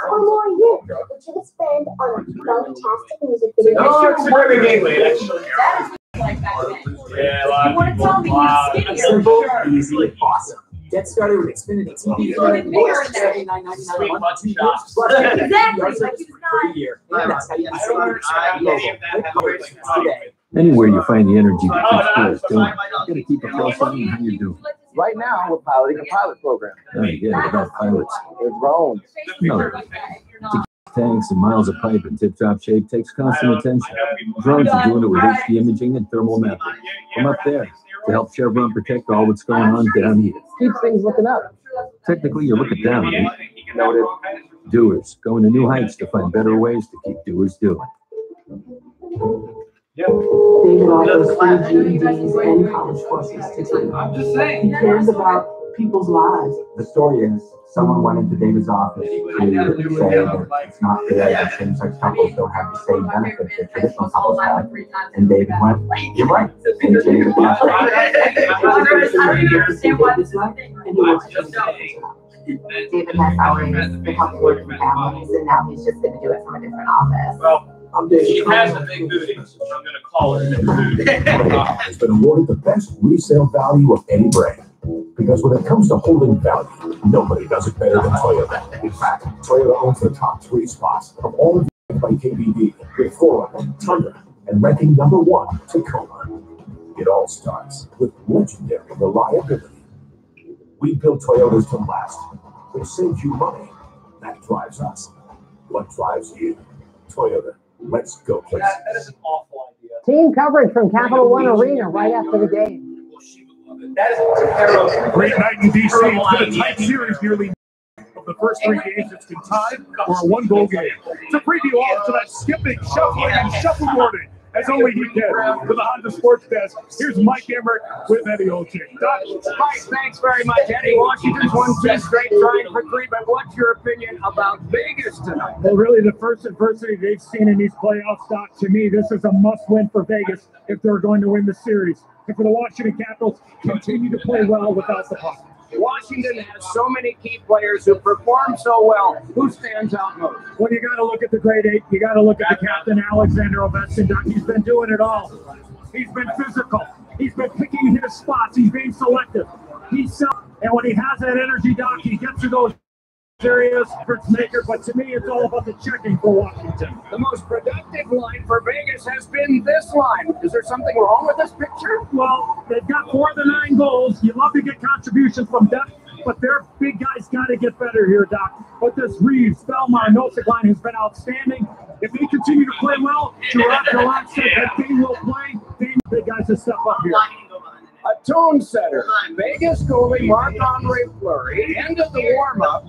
or more a year, which you could spend on a fantastic music video. No, it's a very gateway, actually. Yeah, You want to tell me he's skinnier? Simple, easy, awesome. Get started with Xfinity TV for $79.99 a month, 2 years, plus Exactly, like he's for not. a year. And that's how you can save your today. Anywhere you find the energy that keeps doing, you gotta keep a close eye on how you do. Right now, we're piloting a pilot program. Yeah, about pilots. With drones. No. To keep tanks and miles of pipe in tip-top shape takes constant attention. Drones are doing it with HD imaging and thermal mapping from up there to help Chevron protect all that's going on down here. Keep things looking up. Technically, you're looking down. Right? Noted. Doers going to new heights to find better ways to keep doers doing. David offers free GEDs and college courses to take. I'm just saying. He cares about people's lives. The story is, someone went into David's office to say that it's not fair that same-sex couples don't have the same benefits that traditional couples have. And David went, "You're right." And David I don't understand why this is a thing. And he wants to change David has always been helping work with families, and now he's just going to do it from a different office. Well, I'm David. she has a big booty, so I'm going to call her Big Booty. Has been awarded the best resale value of any brand. Because when it comes to holding value, nobody does it better than Toyota. In fact, Toyota owns the top 3 spots of all of the by KBD, with 4 Tundra, and ranking #1, Tacoma. It all starts with legendary reliability. We build Toyotas to last. It saves you money. That drives us. What drives you? Toyota. Let's go places. That is an awful idea. Team coverage from Capital One Arena right after the game. That is a terrible. Great night in DC. It's been a tight series nearly of the first 3 games. It's been tied or a 1-goal game. To preview all of tonight's skipping, shuffling, and shuffleboarding, as only he can, to the Honda Sports Desk, here's Mike Emmerich with Eddie Olczyk. Mike, thanks very much, Eddie. Washington's won 2 straight, trying for 3, but what's your opinion about Vegas tonight? Well, really, the first adversity they've seen in these playoffs, Doc, to me, this is a must-win for Vegas if they're going to win the series. And for the Washington Capitals, continue to play well without the puck. Washington has so many key players who perform so well. Who stands out most? Well, you got to look at the grade 8. You got to look at the captain, Alexander Ovechkin. Doc, he's been doing it all. He's been physical. He's been picking his spots. He's being selective. And when he has that energy, Doc, he gets to those areas for its maker. But to me, it's all about the checking for Washington. The most productive line for Vegas has been this line. Is there something wrong with this picture? Well, they've got 4 of the 9 goals. You love to get contributions from depth, but their big guys got to get better here, Doc. But this Reeves, Belmont, Nosek line has been outstanding. If they continue to play well, Gerard Gallant said that they will play. They big guys to step up here. A tone setter. Vegas goalie Marc-Andre Fleury ended the warm-up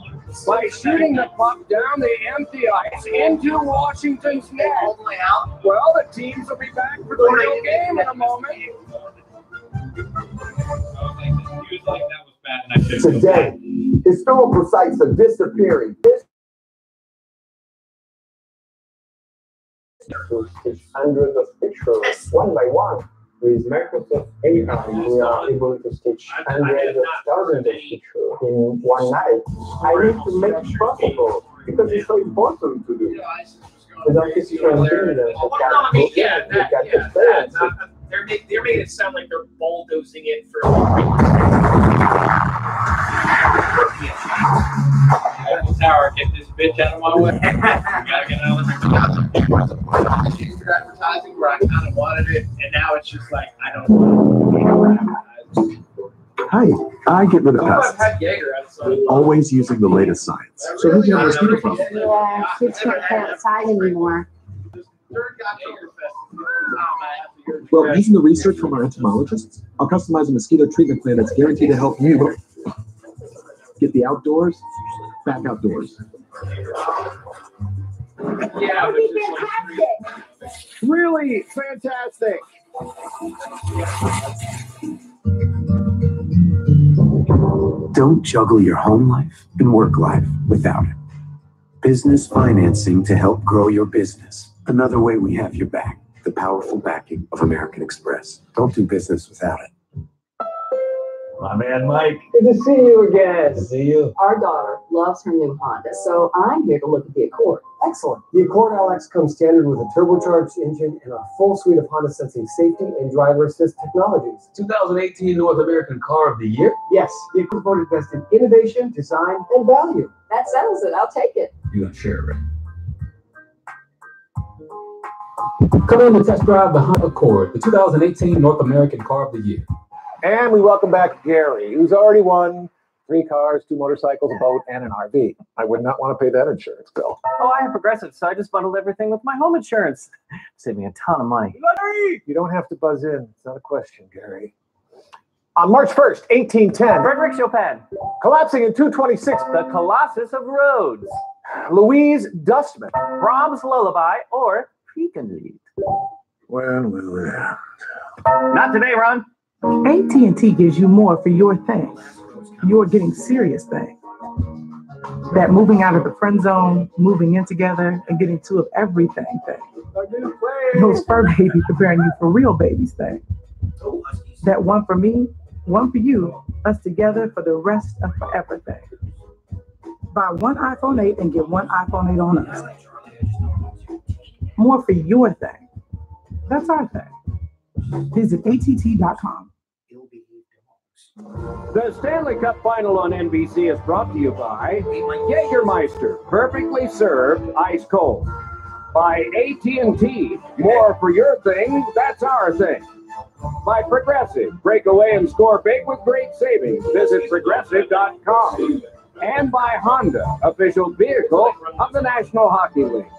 by shooting the puck down the empty ice into Washington's net. Well, the teams will be back for the real game in a moment. Today, historical sites are disappearing. To take hundreds of pictures one by one. With Microsoft AI, we are able to stitch hundreds of thousands of pictures in one night. I need to make it possible because it's so important to do. With artificial intelligence, They're making it sound like they're bulldozing it for Eiffel Tower, get this bitch out of my way. Gotta get another used to advertising where I kind of wanted it, and now it's just like I don't want to. Hi, I get rid of I've pests. had Jaeger outside. Always using the latest science. So who'd you have a mosquito from? Yeah, kids can't play outside anymore. Well, using the research from our entomologists, I'll customize a mosquito treatment plan that's guaranteed to help you get the outdoors back outdoors. Yeah, That'd be fantastic. Really fantastic. Don't juggle your home life and work life without it. Business financing to help grow your business. Another way we have your back. The powerful backing of American Express. Don't do business without it. My man Mike. Good to see you again. Good to see you. Our daughter loves her new Honda, so I'm here to look at the Accord. Excellent. The Accord LX comes standard with a turbocharged engine and a full suite of Honda Sensing safety and driver assist technologies. 2018 North American Car of the Year. Yes, the Accord voted best in innovation, design, and value. That settles it. I'll take it. You got to share it, right? Come in to test drive the Honda Accord, the 2018 North American Car of the Year. And we welcome back Gary, who's already won 3 cars, 2 motorcycles, a boat, and an RV. I would not want to pay that insurance bill. Oh, I have Progressive, so I just bundled everything with my home insurance. Saved me a ton of money. You don't have to buzz in. It's not a question, Gary. On March 1st, 1810, Frederick Chopin, collapsing in 226, the Colossus of Rhodes, Louise Dustman. Brahms' Lullaby, or Precondied. When will it end? Not today, Ron. AT&T gives you more for your thing. You're getting serious thing. That moving out of the friend zone, moving in together, and getting 2 of everything thing. Those fur babies preparing you for real babies thing. That one for me, one for you, us together for the rest of forever thing. Buy 1 iPhone 8 and get 1 iPhone 8 on us. More for your thing. That's our thing. Visit att.com. The Stanley Cup Final on NBC is brought to you by Jägermeister, perfectly served ice cold. By AT&T, more for your thing, that's our thing. By Progressive, break away and score big with great savings. Visit progressive.com. And by Honda, official vehicle of the National Hockey League.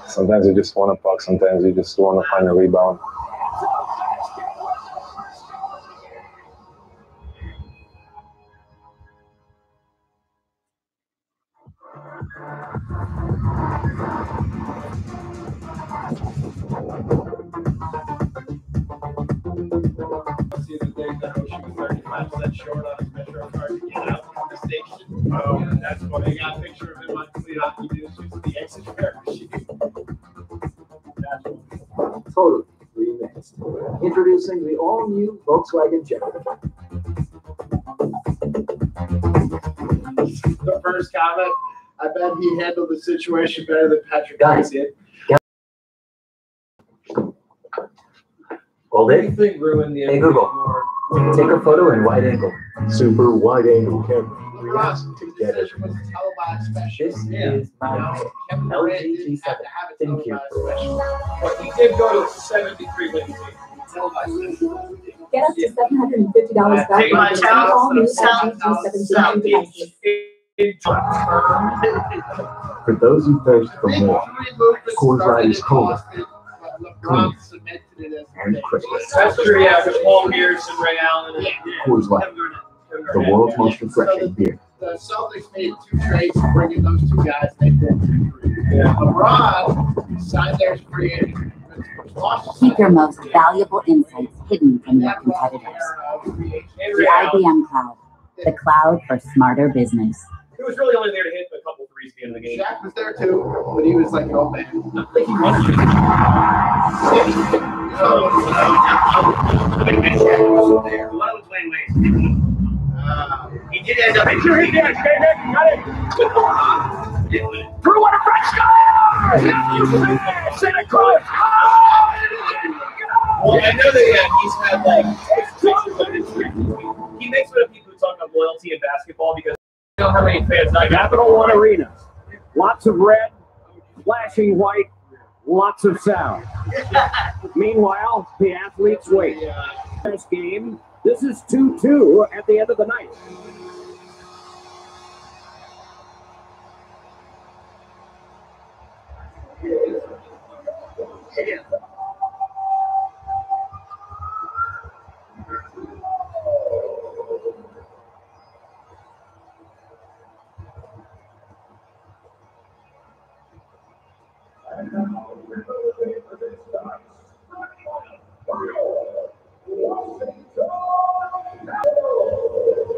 Sometimes you just want a puck, sometimes you just want to find a rebound. See the thing that she was 35% short on his Metro card to get out from the station. Oh, that's why they got a picture of him on Complete Hockey News using the exit fare machine. Totally remixed. Introducing the all-new Volkswagen Jetta. The first comment, I bet he handled the situation better than Patrick Guys, did. Hold it. Anything ruined the Hey Google, take a photo in wide angle. Super wide angle camera. Ross, this session was a televised special. This is my LG G7. Thank you. But he did go to 73 when he televised special. Get up to $750 back. Take my on child all new south, LG G17 devices. For those who thirst for more, Coors Light is colder, cleaner, and crisper. That's true, yeah, with Paul Pierce and Ray Allen. Coors Light, the world's most refreshing beer. The Celtics made 2 trades to bring in those 2 guys. They did 2-3. Yeah. LeBron signed theirs free agent. Keep your most valuable insights hidden from your competitors. The IBM Cloud, the cloud for smarter business. He was really only there to hit a couple threes at the end of the game. Shaq was there too, but he was like, oh man. I think he wanted to. The one with Dwayne Wade. He did end up. Make sure he did. Got it. Drew, what a French guy! Santa Cruz! Well, I know that he's had like. He makes fun of people who talk about loyalty in basketball because you know how many fans I got. Capital One Arena. Lots of red, flashing white, lots of sound. Meanwhile, the athletes wait. This game, this is 2-2 at the end of the night.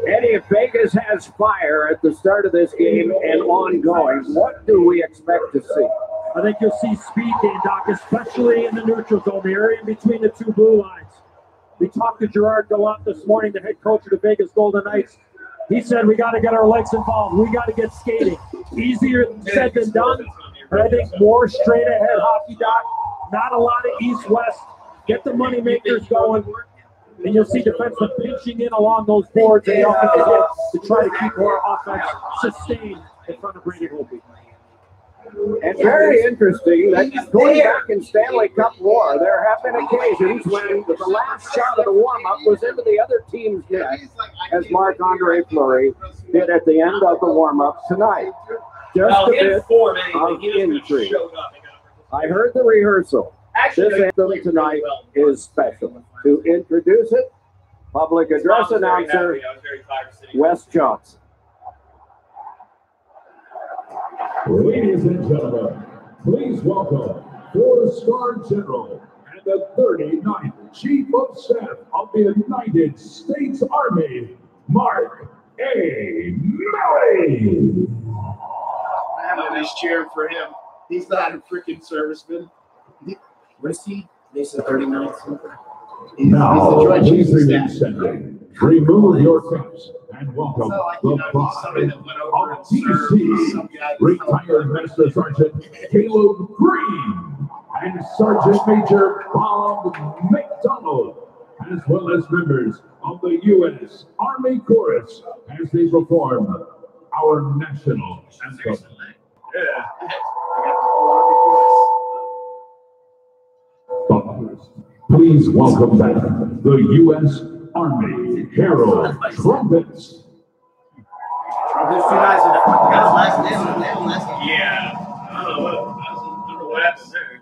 Eddie, if Vegas has fire at the start of this game and ongoing, what do we expect to see? I think you'll see speed gain, Doc, especially in the neutral zone, the area in between the two blue lines. We talked to Gerard Gallant this morning, the head coach of the Vegas Golden Knights. He said, we got to get our legs involved. We got to get skating. Easier said than done, but I think more straight ahead hockey, Doc. Not a lot of east-west. Get the money makers going, and you'll see defensemen pinching in along those boards and the offensive end to try to keep more offense sustained in front of Brady Holtby. And very interesting that going back in Stanley Cup war, there have been occasions when the last shot of the warm-up was into the other team's net, as Marc-Andre Fleury did at the end of the warm-up tonight. Just a bit of intrigue. I heard the rehearsal. This anthem tonight is special. To introduce it, public address announcer Wes Johnson. Ladies and gentlemen, please welcome 4-star General and the 39th Chief of Staff of the United States Army, Mark A. Milley. Everybody's cheering for him. He's not a freaking serviceman. What is he? They said 39th. Now, please remain standing. Remove your caps and welcome the pride of DC, retired Master Sergeant Caleb Green and Sergeant Major Bob McDonald, as well as members of the U.S. Army Chorus as they perform our national anthem. Please welcome back the U.S. Army Herald Trumpets. Those two guys got last name. Yeah. I don't know what happened there.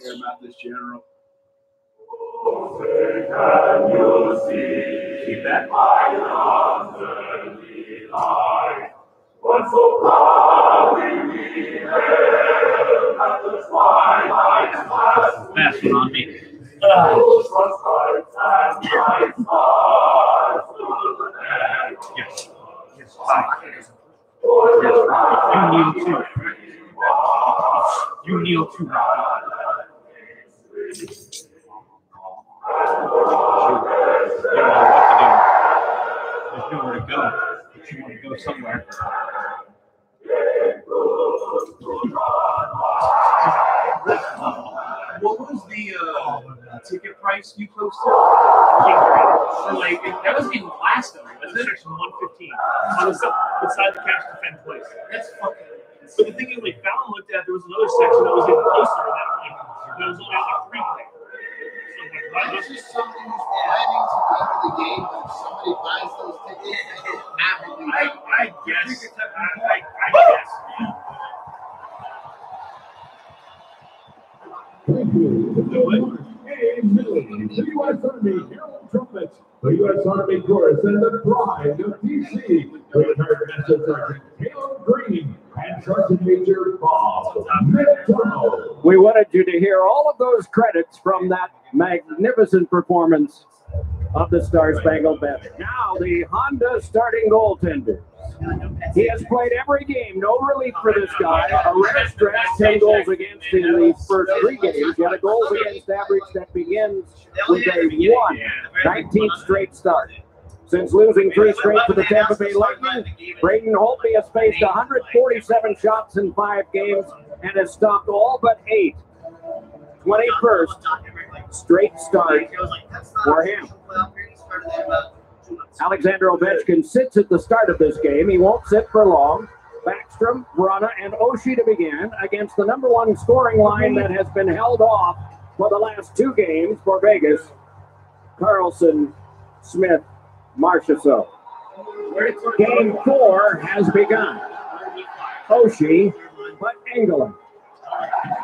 Care about this general. Keep that. But so proudly we hailed at the twilight's last Fast one on me. those front lights and bright stars through the night. Yes. Yes. You kneel too. You kneel too, Rocky. You don't know what to do. There's nowhere to go. But you want to go somewhere. What was the ticket price you posted? For like, that was in Glasgow, wasn't it? Section 115. Beside the Cash Defend place. That's fucking. But the thing is, like, Fallon looked at, there was another section that was even closer that, like, that was only on like 3 plays. This is something who's planning to go to the game, but if somebody buys those tickets, they happily. I guess. I guess. Thank you. A. Milley, the U.S. Army Herald Trumpets, the U.S. Army Chorus, and the pride of D.C. Retired Master Sergeant Caleb Green and Sergeant Major Bob McDonald. We wanted you to hear all of those credits from that magnificent performance of the Star Spangled Banner. Now, the Honda starting goaltender. He has played every game. No relief for this guy. A rare stretch, 10 goals against in the first 3 games. Yet a goals against average that begins with a 19th straight start. Since losing 3 straight to the Tampa Bay Lightning, Braden Holtby has faced 147 shots in 5 games and has stopped all but 8. 21st straight start for him. Alexander Ovechkin sits at the start of this game. He won't sit for long. Backstrom, Vrana, and Oshie to begin against the #1 scoring line that has been held off for the last 2 games for Vegas. Carlson, Smith, Marchessault. Game 4 has begun. Oshie, but Engelland.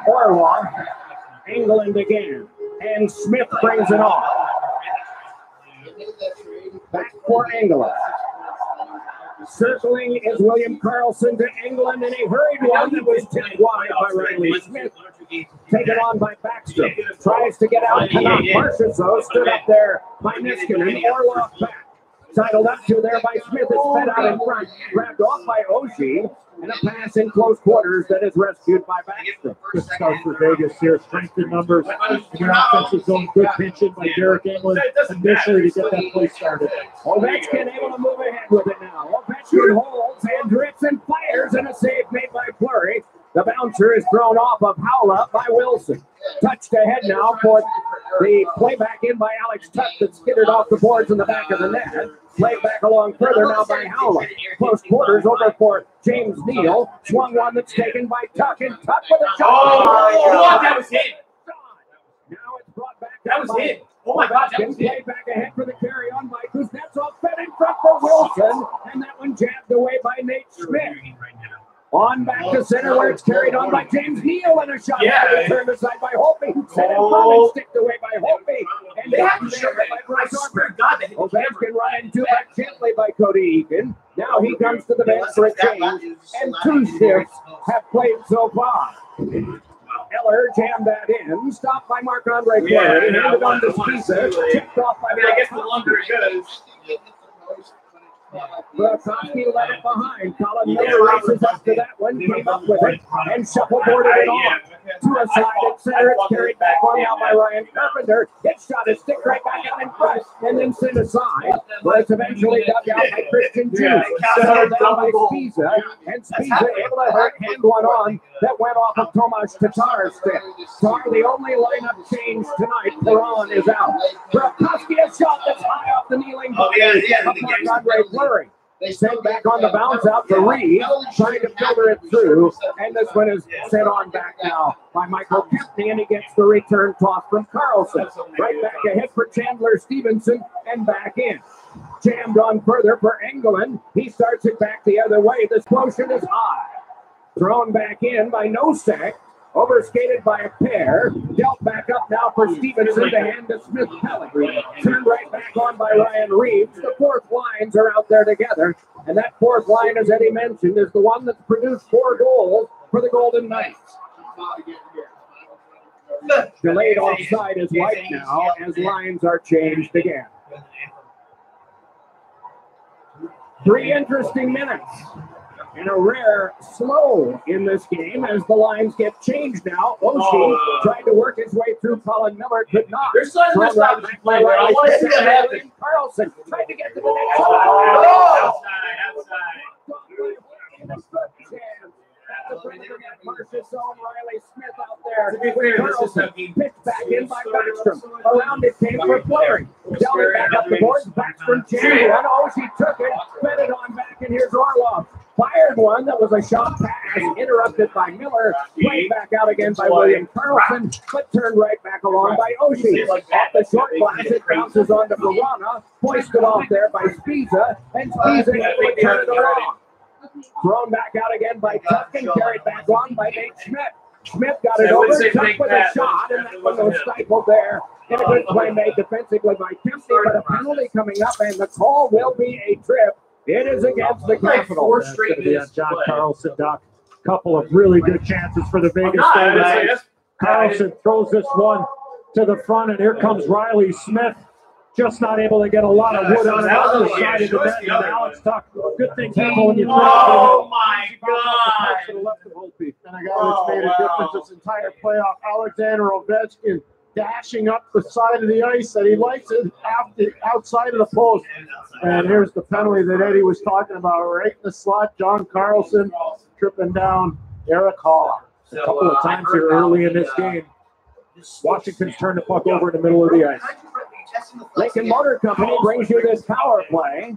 Orloff, Engelland again. And Smith brings it off. Back for Engelland. Circling is William Karlsson to Engelland, and a hurried one that was tipped wide by Riley Smith. Taken on by Backstrom. Tries to get out. Cannot. Marchessault stood up there by Niskanen. Orloff back. Sidled up to there by Smith. It's fed out in front. Grabbed off by Oshie. And a pass in close quarters that is rescued by Backstrom. Good stuff for Vegas here. Strength in numbers. And your offensive zone. Good pinching by Derek Engelland initially to get that play started. Ovechkin able to move ahead with it now. Ovechkin holds and drifts and fires, and a save made by Fleury. The bouncer is thrown off of Howla by Wilson. Touched ahead now for the playback in by Alex Tuck that skittered off the boards in the back of the net. Played back along further now by Howla. Close quarters over for James Neal. Swung one that's taken by Tuck, and Tuck with a shot. Oh, that was hit. Now it's brought back. That was hit. Oh my God, that was hit. Played back ahead for the carry on by Kuznetsov. Fed in front for Wilson, and that one jabbed away by Nate Schmidt. On back to center where it's carried on by James Neal, and a shot turned aside by Holtby. Set in front and sticked away by Holtby. And Ovechkin run into back gently by Cody Eakin. Now he comes to the bench for a change, and 2 shifts have played so far. Eller jammed that in, stopped by Marc-Andre Fleury, handed on to Spiza, chipped off by I guess the longer it goes. Burakovsky let it behind. Colin Miller races up to that one, came up with it, and shuffleboarded it on. To a side at center, it's carried back on now by Ryan Carpenter. Gets shot, it stick right back out in front, and then sent aside. But it's eventually dug out by Christian Juice. Settled down by Spiza, and Spiza able to hand one on that went off of Tomas Tatar's stick. Tar, the only lineup change tonight. Perron is out. Burakovsky, a shot that's high off the kneeling body of Marc-Andre Fleury. They send back on the bounce out to Reed, trying to filter it through, and this one is sent on back now by Michael Kempney, and he gets the return toss from Karlsson. Right back ahead for Chandler Stevenson, and back in. Jammed on further for Engelland. He starts it back the other way. This motion is high. Thrown back in by Nosek. Overskated by a pair. Dealt back up now for Stevenson to hand to Smith Pelly. Turned right back on by Ryan Reeves. The 4th lines are out there together. And that 4th line, as Eddie mentioned, is the one that's produced 4 goals for the Golden Knights. Delayed offside is white now as lines are changed again. 3 interesting minutes. And a rare slow in this game as the lines get changed now. Oshie tried to work his way through Colin Miller, could not. There's some right back by I want to see that happen. Karlsson tried to get to the next Marchessault, Riley Smith out there. To be fair, this is a pitched back in by Backstrom. Around it came for Fleury. Dealt it back up the boards. Backstrom jammed one. Oshie took it, fed it on back, and here's Orloff. Fired one that was a shot pass, interrupted by Miller, played back out again by William Karlsson, but turned right back along by Oshie. At the short glass, it bounces onto Verona, hoisted off there by Spiza, and Spiza able to turn it around. Thrown back out again by Tuck and carried back on by Nate Schmidt. Schmidt got it over, Tuck with a shot, and that one was stifled there. And a good play made defensively by Kempney, but a penalty coming up, and the call will be a trip. It is against the Capitals. That's going to be on John Karlsson, Doc. Couple of really good chances for the Vegas Golden Knights. Karlsson throws this one to the front, and here comes Riley Smith. Just not able to get a lot of wood on the other side of the net. And Alex Tuck, good thing careful when you throw it. Oh my God! To the left of Holtby. And a guy that's made a difference this entire playoff, Alexander Ovechkin, dashing up the side of the ice that he likes it outside of the post. And here's the penalty that Eddie was talking about, right in the slot. John Karlsson tripping down Eric Hall. A couple of times here early in this game. Washington's turned the puck over in the middle of the ice. Lincoln Motor Company brings you this power play.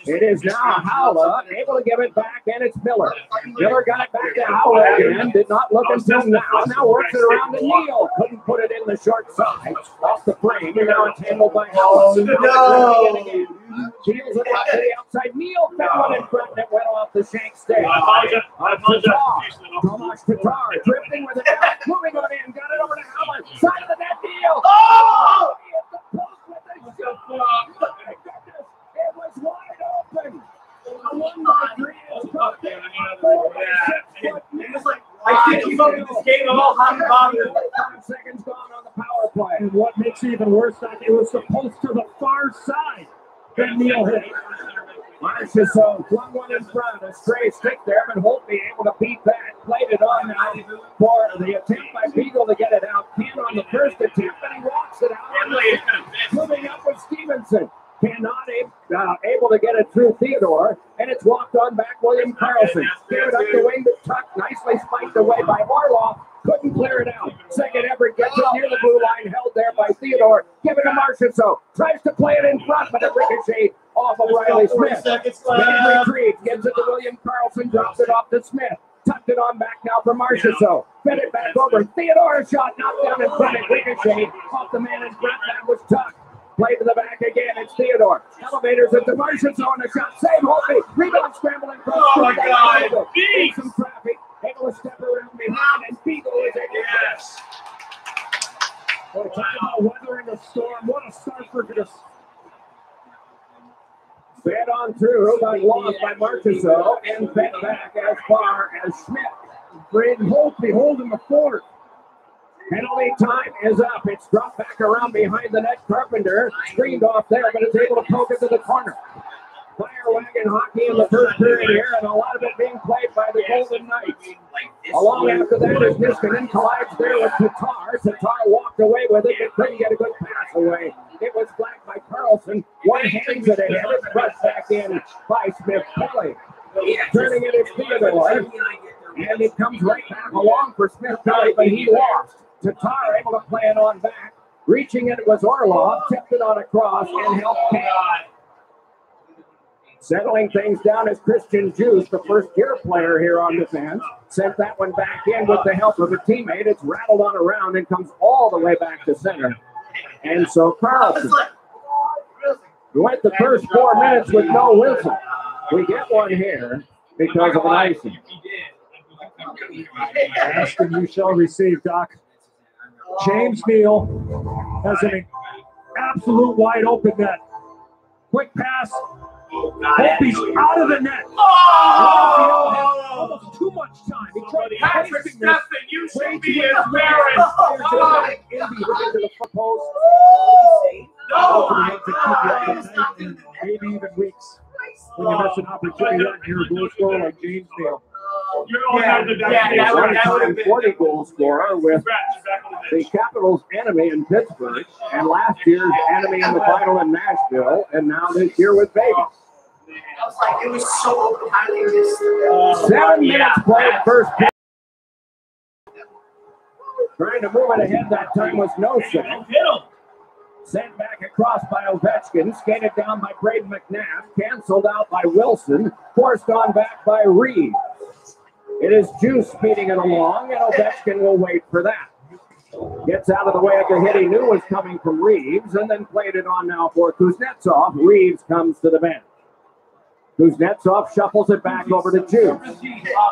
It is now Howla able to give it back, and it's Miller. Miller got it back to Howla again. Did not look until now. Now works it around to Neal. Couldn't put it in the short side. Off the frame, and now it's handled by Howla. Keels it out to the outside. Neal found one in front that went off the shank stay. Tomas Tatar drifting with it now. Moving on in. Got it over to Howla. Side of the net. Neal. Oh! It was wide open. A 1-by-3 is dropped in. I can't keep up with this game at all. 5 seconds gone on the power play. And what makes it even worse, that it was supposed to the far side that Neal hit. Marchessault flung one in front. A stray stick there, but Holtby able to beat that. Played it on now for the attempt by Beagle to get it out. Ken on the first attempt, but he walks it out. Moving up with Stevenson. Cannot able to get it through Theodore, and it's walked on back William Carlson. Gave it up the wing to Tuck, nicely spiked away by Orloff. Couldn't clear it out. Second effort gets it near the blue line, held there by Theodore. Give it to Marchessault. Tries to play it in front, but it ricocheted off of Riley Smith. Then retrieved, gives it to William Carlson, drops it off to Smith. Tucked it on back now for Marchessault. Fed it back over. Theodore shot knocked down in front. It ricocheted off the man in front. That was Tuck. Play to the back again. It's Theodore. Elevators at the Marchessault and a shot. Save Holtby. Rebound scrambling. Oh my God. Some traffic. Able to step around behind, and Beagle is in. Yes. Boy, talk about weathering the storm. What a start for this. Fed on through, but lost by Marchessault, and fed back as far as Schmidt. Braden Holtby holding the fort. Penalty time is up. It's dropped back around behind the net. Carpenter screened off there, but is able to poke it to the corner. Fire wagon hockey in the first period here, and a lot of it being played by the Golden Knights. Along after that is Niskanen, collides there with Tatar. Tatar walked away with it, but couldn't get a good pass away. It was flagged by Carlson. One hands it ahead. It's brushed back in by Smith Kelly. Turning it is Theodore, and it comes right back along for Smith Kelly, but he lost. Tatar able to play it on back. Reaching it was Orloff, tipped it on across, and helped Ken. Settling things down is Christian Juice, the first-year player here on defense. Sent that one back in with the help of a teammate. It's rattled on around and comes all the way back to center. And so Carlson went the first 4 minutes with no whistle. We get one here because of an icing. Ask and you shall receive, Doc. James Neal has an absolute wide open net. Quick pass. Holtby's out of the net. Almost too much time. He tried Patrick Stephen, you should be embarrassed. Into the foot post. Maybe even weeks. When you miss an opportunity like you're a goal scorer like James Neal. That would have been 40 goal scorer with the Capitals' enemy in Pittsburgh, and last year's enemy in the final in Nashville, and now this year with Vegas. I was like, it was so highly missed. 7 minutes played first pitch. Trying to move it ahead that time was Nosen. Sent back across by Ovechkin, skated down by Braden McNabb, canceled out by Wilson, forced on back by Reed. It is Juice speeding it along, and Ovechkin will wait for that. Gets out of the way of the hit he knew was coming from Reeves, and then played it on now for Kuznetsov. Reeves comes to the bench. Kuznetsov shuffles it back over to Juice.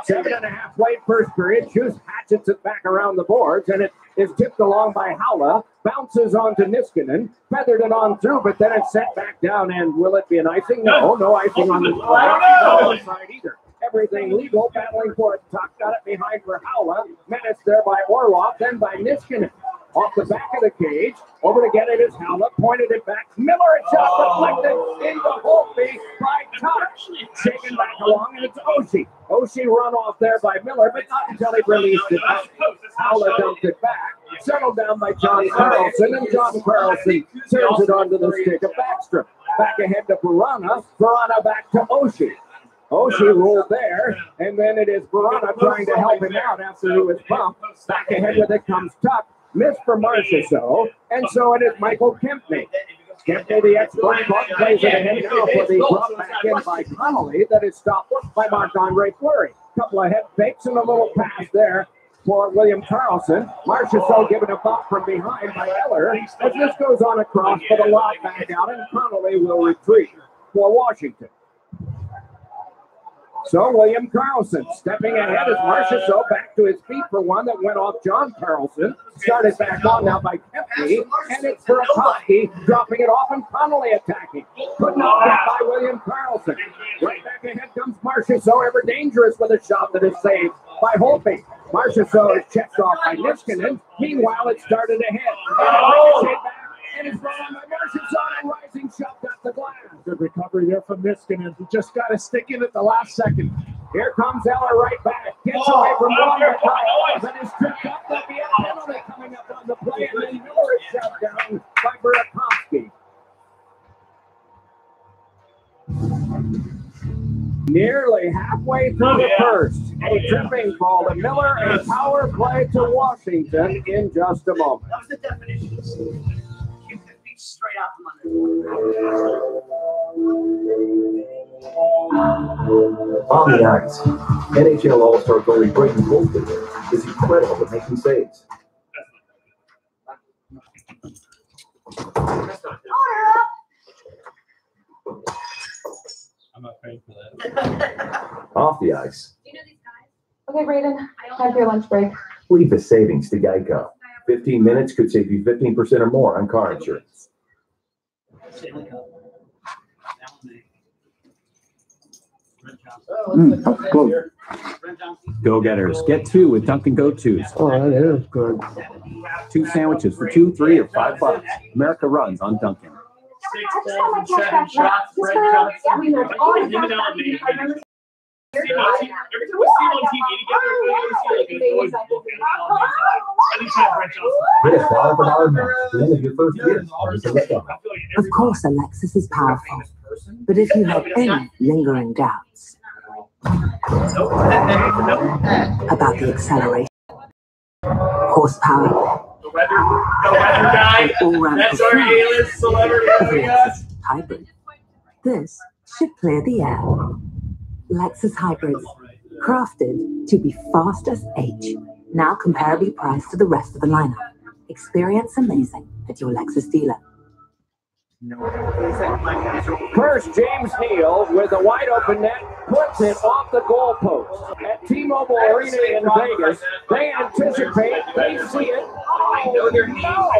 7.5 played first period. Juice hatchets it back around the boards, and it is tipped along by Howla. Bounces onto Niskanen. Feathered it on through, but then it's sent back down, and will it be an icing? No icing on the side either. Everything legal, battling for it. Tuck got it behind for Howla. Menaced there by Orloff, then by Niskanen. Off the back of the cage, over to get it is Howla, pointed it back. Miller, a shot deflected into Holtby by Tuck. Shaken back along, and it's Oshie. Oshie run off there by Miller, but not until he released it back. Howla dumped it back. Settled down by John Carlson, and John Carlson turns it onto the stick of Backstrom. Back ahead to Verana. Verana back to Oshie. Oshie rolled there, and then it is Verana trying to help him out after he was bumped. Back ahead with it comes Tuck. Missed for Marchessault, and so it is Michael Kempney. Skepta, the expert, plays it ahead now for the drop back in by Connolly that is stopped by Marc-Andre Fleury. Couple of head fakes and a little pass there for William Carlson. Marchessault given a bump from behind by Eller as this goes on across, but a lot back out, and Connolly will retreat for Washington. So William Carlson stepping ahead as Marchessault back to his feet for one that went off John Carlson. Started back on now by Kempney, and it's Burakovsky dropping it off and Connolly attacking. Couldn't have get by William Carlson. Right back ahead comes Marchessault, ever dangerous with a shot that is saved by Holtby. Marchessault is checked off by Niskanen. Meanwhile, it started ahead. And it's brought on by Marchessault, a rising shot got the glass. Good recovery there from Niskanen, who just got to stick in at the last second. Here comes Eller right back. Gets away from Bonner. That is tripped up. There'll be a penalty coming up on the play. And then Miller is shut down by Burakovsky. Nearly halfway through the first. A tripping ball to Miller. A power play to Washington in just a moment. That was the definition. Straight out from On the ice, NHL All-Star goalie Braden Holtby is incredible at making saves. I'm not paying for that. Off the ice, Okay, Braden, time for your lunch break. leave the savings to Geico. 15 minutes could save you 15% or more on car insurance. Good. Go-getters, get two with Dunkin' Go-Tos. Oh, that is good. 2 sandwiches for $2, $3, or $5. America runs on Dunkin'. 6 balls and 7 shots, Fred Johnson. Him and Alan May. Every time we see him on TV together, anytime Fred Johnson. Get a dollar for dollar match at the end of your first year. Of course, Alexis is powerful, but if you have any lingering doubts about the acceleration, horsepower, The weather guy. all-round That's our A-list celebrity. of Lexus Hybrid, this should clear the air. Lexus Hybrids, crafted to be fast as H, now comparably priced to the rest of the lineup. Experience amazing at your Lexus dealer. First, James Neal with a wide open net puts it off the goalpost. At T-Mobile Arena in Vegas, they anticipate, they see it. Oh, no!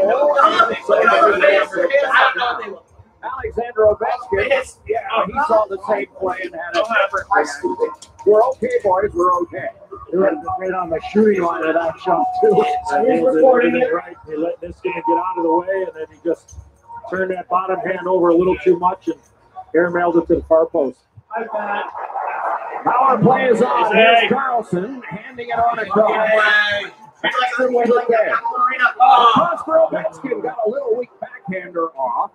Alexander Ovechkin, yeah, he saw the same play and had it. We're okay, boys, we're okay. They were right on the shooting line of that shot, too. He's recording it. Right. They let this guy get out of the way, and then he just turned that bottom hand over a little too much and airmailed it to the far post. Power play is on. Here's Carlson handing it on across. Extra with it there. Cross for Ovechkin, got a little weak backhander off.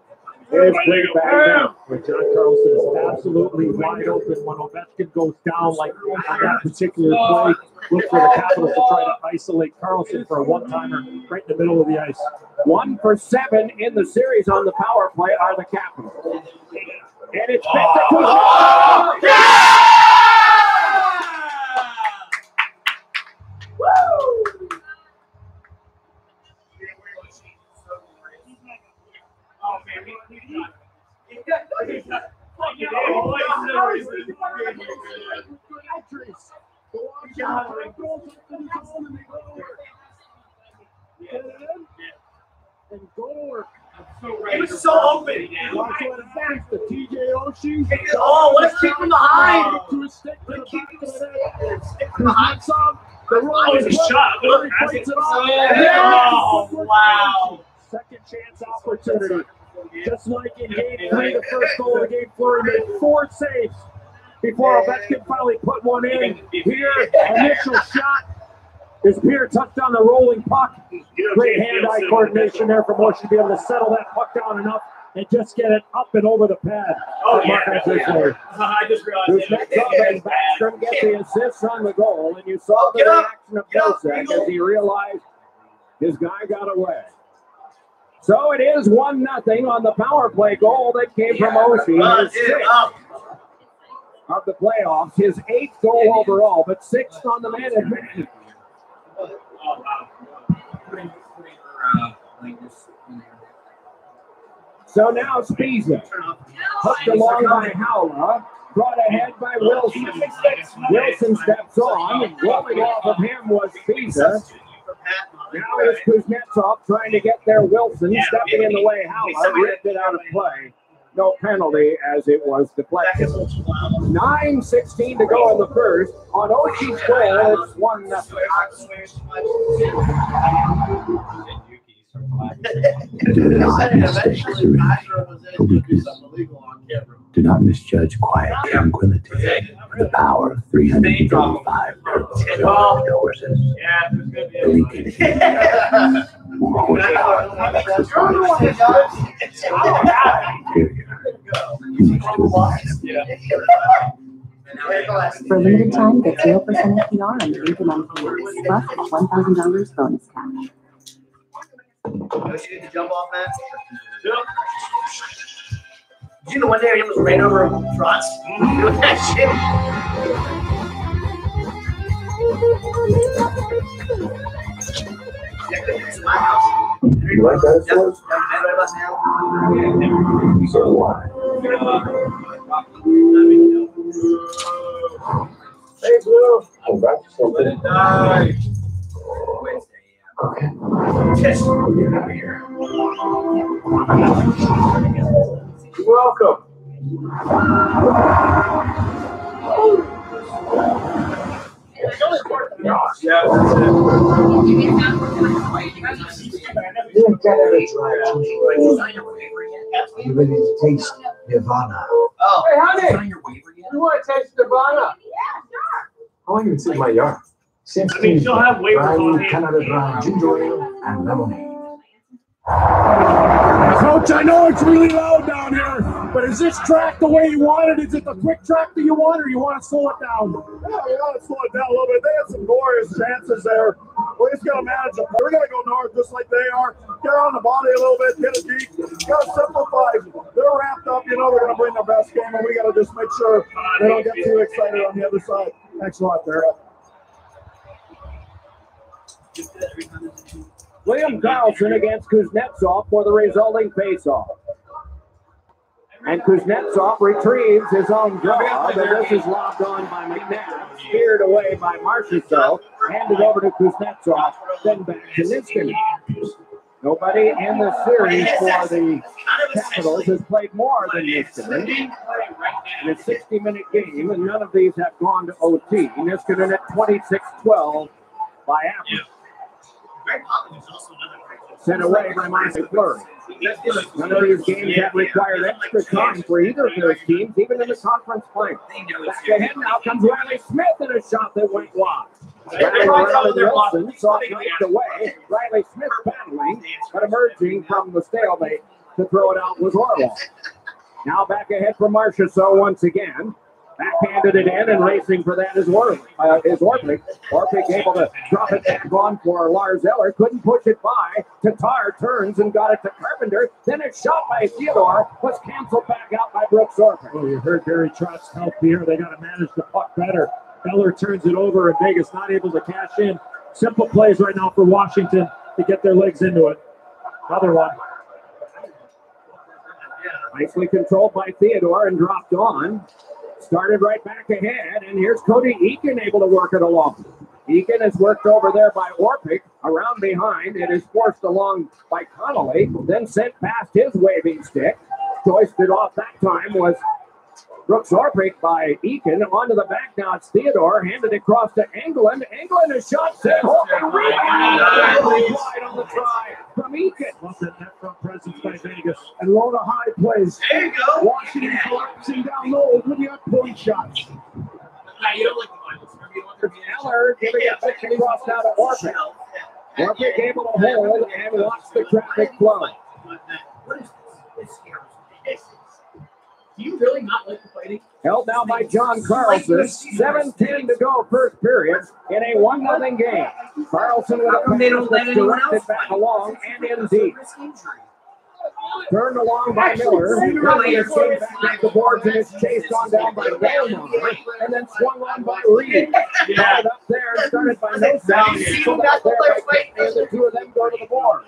There's big back down. But John Carlson is absolutely wide open when Ovechkin goes down like on that particular play. Look for the Capitals to try to isolate Carlson for a one-timer right in the middle of the ice. 1 for 7 in the series on the power play are the Capitals. And it's Victor Woo! Oh, man, It was so open. Watch what it does to TJ Oshie. Oh, let's kick from behind. Stick from behind. The run is a shot. Oh, wow. Second chance opportunity. Just like in game 3, the first goal of the game, Fleury made 4 saves before Ovechkin finally put one in. Here, initial shot as Pierre touched on the rolling puck. Great hand-eye coordination there from Oshie to be able to settle that puck down enough and just get it up and over the pad. Oh, yeah. I just realized. Who's next up as Backstrom gets the assist on the goal, and you saw the reaction of Vilsack as he realized his guy got away. So it is 1-0 on the power play goal that came from Oshie. His 6th of the playoffs, his 8th goal overall, but 6th on the management. So now Spiza, hooked along by Howla, brought ahead by Wilson. Wilson steps on, and rolling off of him was Spiza. Now it's Kuznetsov trying to get there. Wilson stepping in the way. Howla ripped it out of play. No penalty as it was deflected. 9:16 to go in the first. On Oshie's goal, it's 1-0. Do not misjudge quiet tranquility. The power of 335 horses. More horsepower. For a limited time, get 0% APR on your Lincoln MPS, plus $1,000 bonus cash. She did the jump off that? Did you know one day I almost ran over Trots doing that shit? It's my house. You like that? So why? Hey, Blue. I'm back to something. Okay. Yes. We'll get out of here. You're welcome. You ready to taste Nirvana? Oh, hey, honey. You want to taste Nirvana? Yeah, sure. How long you been sitting in my yard? Since she'll have waivers on Brine, hand. Canada Dry, ginger ale, and lemonade. Coach, I know it's really loud down here, but is this track the way you want it? Is it the quick track that you want, or you want to slow it down? Yeah, we got to slow it down a little bit. They had some glorious chances there. We just got to manage them. We're going to go north just like they are. Get on the body a little bit, get it deep. Got to simplify. They're ramped up. You know they're going to bring their best game, and we got to just make sure they don't get too excited on the other side. Thanks a lot, Barrett. William Carlson against Kuznetsov for the resulting faceoff. And Kuznetsov retrieves his own draw, but this is lobbed on by McNabb, speared away by Marchessault, handed over to Kuznetsov, then back to Niskanen. Nobody in the series for the Capitals has played more than Niskanen in a 60-minute game, and none of these have gone to OT. Niskanen at 26-12 by average. Sent away by Monty Fleury. None of these games have required extra time for either of those teams, even in the conference play. Back ahead now comes Riley Smith in a shot that went wide. Wilson saw it knocked away. Riley Smith battling, but emerging from the stalemate to throw it out was Orlov. Now back ahead for Marchessault once again. Backhanded it in and racing for that is Orpik. Orpik able to drop it back on for Lars Eller. Couldn't push it by. Tatar turns and got it to Carpenter. Then a shot by Theodore was canceled back out by Brooks Orpik. Oh, you heard Barry Trotz help here. They got to manage the puck better. Eller turns it over and Vegas not able to cash in. Simple plays right now for Washington to get their legs into it. Another one. Nicely controlled by Theodore and dropped on. Started right back ahead, and here's Cody Eakin able to work it along. Eakin is worked over there by Orpik. Around behind, it is forced along by Connolly, then sent past his waving stick. Joisted off that time was Brooks Orpik by Eakin. Onto the back now, it's Theodore, handed across to Engelland. Engelland is shot, set, holding, rebound. Wide on the try from Eakin. Love that net front presence by Vegas. And load of high plays. There you go. Washington collapsing down low with the point shots. You don't like the finals. Eller giving it back across now to Orpik. Orpik able to hold and watch the traffic flow. What is this? Do you really not like the fighting? Held now by John Carlson. 7:10 to go first period in a 1-0 game. Carlson with a pass that's directed back along and in deep. Turned along by Miller. Miller came back to the boards and is chased on down by Raymond. And then swung on by Reed. Got it up there, started by Nosek. So back there by Kate, and the two of them go to the board.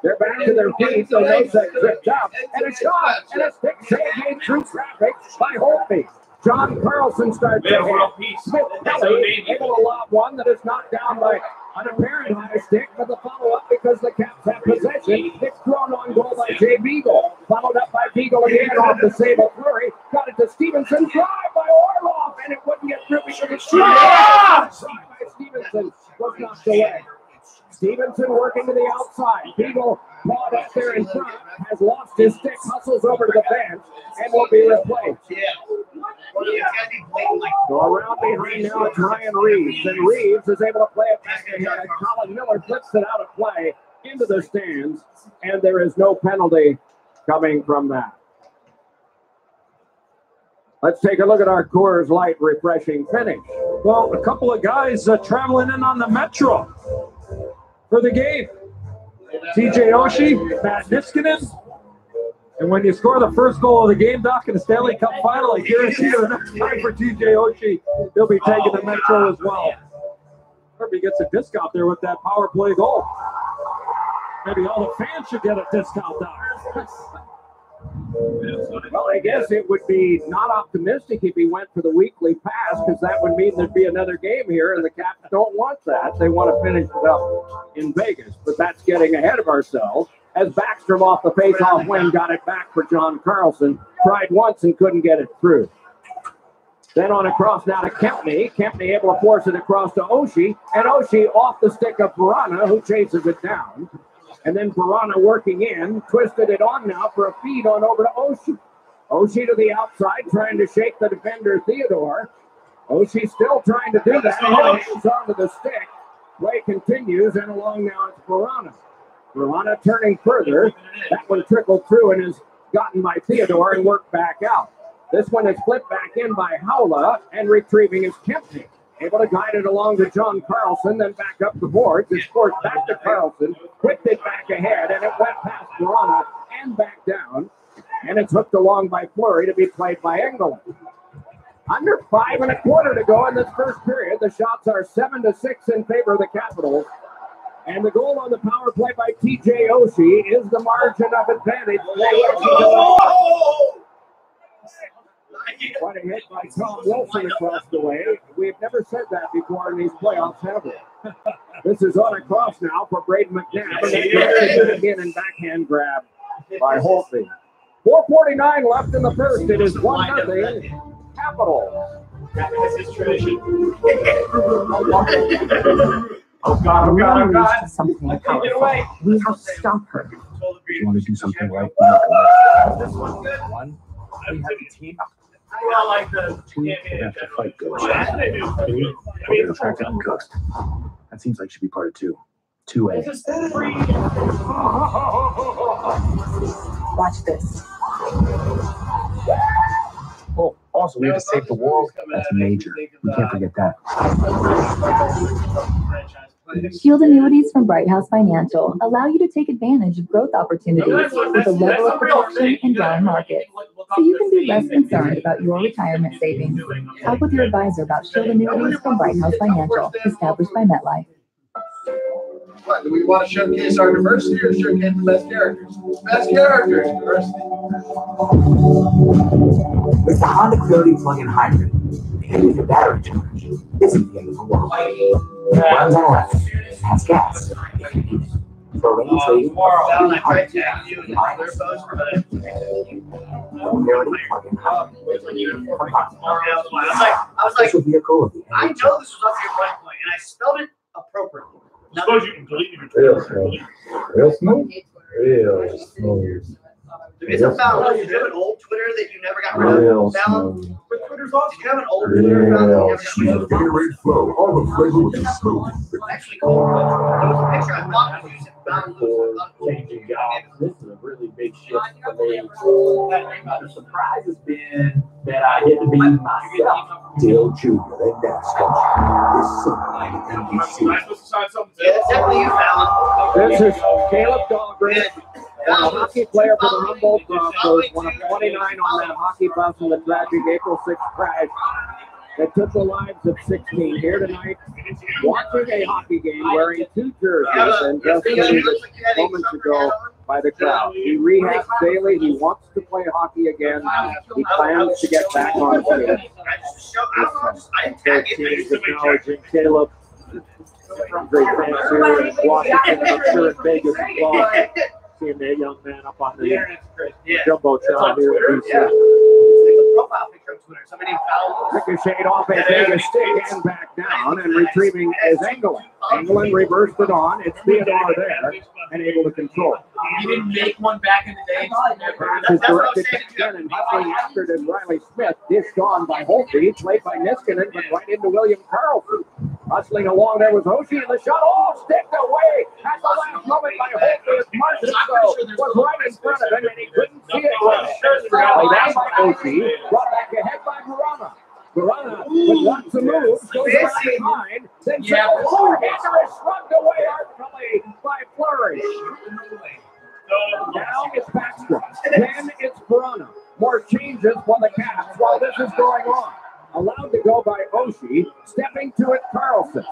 They're back to their feet, so Nosek tripped up. And a shot, and a stick save made through traffic by Holtby. John Carlson starts to hit. Smith Kelly able to lob one that is knocked down by an apparent high stick, but the follow-up because the Caps have possession. It's thrown on goal by Jay Beagle. Followed up by Beagle again off the save of Fleury. Got it to Stevenson. Drive by Orloff, and it wouldn't get through because it's shot by Stevenson was knocked away. Stevenson working to the outside. Beagle caught up there in front, has lost his stick, hustles over to the bench, and will be replaced. So around behind now it's Ryan Reeves, and Reeves is able to play it back ahead. Colin Miller flips it out of play into the stands, and there is no penalty coming from that. Let's take a look at our Coors Light refreshing finish. Well, a couple of guys traveling in on the Metro for the game. TJ Oshie, Matt Niskanen. And when you score the first goal of the game, Doc, in the Stanley Cup final, I guarantee you the next time for TJ Oshie, he'll be taking the Metro as well. Or if he gets a discount there with that power play goal. Maybe all the fans should get a discount, Doc. Well, I guess it would be not optimistic if he went for the weekly pass, because that would mean there'd be another game here, and the Caps don't want that. They want to finish it up in Vegas, but that's getting ahead of ourselves. As Backstrom off the face-off wing got it back for John Carlson. Tried once and couldn't get it through. Then on across now to Kempney. Kempney able to force it across to Oshie, and Oshie off the stick of Piranha, who chases it down. And then Piranha working in, twisted it on now for a feed on over to Oshie. Oshie to the outside, trying to shake the defender Theodore. Oshie still trying to do that. Hands onto the stick. Play continues, and along now it's Piranha. Piranha turning further. That one trickled through and is gotten by Theodore and worked back out. This one is flipped back in by Howla, and retrieving is Kempney. Able to guide it along to John Carlson, then back up the boards. It's forced back to Carlson, whipped it back ahead, and it went past Piranha and back down. And it's hooked along by Fleury to be played by Engelland. Under 5 1/4 to go in this first period. The shots are 7-6 in favor of the Capitals. And the goal on the power play by TJ Oshie is the margin of advantage. What a hit by Tom Wilson across the way. We've never said that before in these playoffs, have we? This is on across now for Braden McNabb. And then again and backhand grab by Holtby. 4:49 left in the first. It is 1-0 Capitals. This is tradition. Oh God, oh God, oh God. Something powerful. We have to stop her. You want to do something right now? This one's good. One, we have a team. I like the We have to fight good. Yeah, they do. We're going to track down Ghost. That seems like should be part of 2. 2A. Watch this. Oh, also, we have to save the world. That's major. We can't forget that. Shield annuities from Bright House Financial allow you to take advantage of growth opportunities with a level of protection in down market, so you can be less concerned about your retirement savings. Talk with your advisor about Shield annuities from Bright House Financial, established by MetLife. What, do we want to showcase our diversity or showcase the best characters? Best characters, diversity. With the Honda Clarity plug-in hybrid, the end of your battery charge isn't the end of the world. It runs on electric, it has gas, if you need it. For a range rating of 300 miles. Clarity plug-in hybrid. Special vehicle of the I know this was up to your right point, and I spelled it appropriately. I suppose you can delete it. Real smooth. Real smooth. It's a foul. Did you have an old Twitter that you never got rid of? Fallon? Twitter's off. Did you have an old Twitter account that you never got rid of? Gatorade Flow, all the flavor with the smooth. Actually, cool. There was a picture I thought was using Changing jobs. This is a really big shift for me. The surprise has been that I get to be myself. Dale Jr. and NASCAR is signed NBC. Yeah, it's definitely you, Fallon. This is Caleb Dahlgren a hockey player for the Humboldt Broncos, one of 29 on that hockey bus in the tragic April 6th crash that took the lives of 16 here tonight, watching a hockey game, wearing 2 jerseys, and just moments ago by the crowd. He rehabs daily. He wants to play hockey again. He plans to get back on the field. Acknowledging Caleb. Great fans here in Washington, I'm sure in Vegas as well. Seeing that young man up on the jumbotron here in DC. Profile picture on Twitter. Somebody fouled. Ricocheted off a Vegas stick and back down, and retrieving is Engelin. Engelin reversed it on. It's Theodore there and able to control. You didn't make one back in the day. Pass is directed to Cannon, hustling after it is Riley Smith. Dished on by Holtby, played by Niskanen, but right into William Carlson. Hustling along there was Hoshi, and the shot all sticked away at the last moment by Holtby. As Marchessault was right in front of him, and he couldn't see it well. Played out by Hoshi, brought back ahead by Verona. Verona with lots of moves, goes back behind, then settles forehander is shrugged away artfully by Fleury. Now it's Backstrom. Then it's Verona. More changes for the Caps while this is going on. Allowed to go by Oshie, stepping to it Carlson.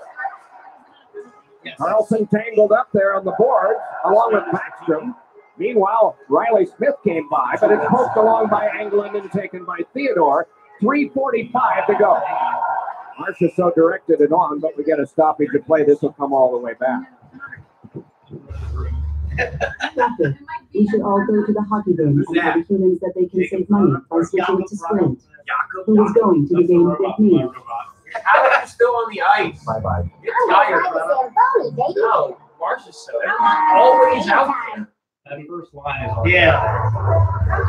Carlson tangled up there on the board along with Backstrom. Meanwhile, Riley Smith came by, but it's poked along by Engelin and taken by Theodore. 3:45 to go. Marchessault directed it on, but we get a stoppage to play. This will come all the way back. Doctor, we should all go to the hockey game and tell the humans that they can save money by switching to Sprint. Who is going to the game with me? How are you still on the ice? Bye-bye. You're tired, brother. No, Marchessault. Always out there. That first line is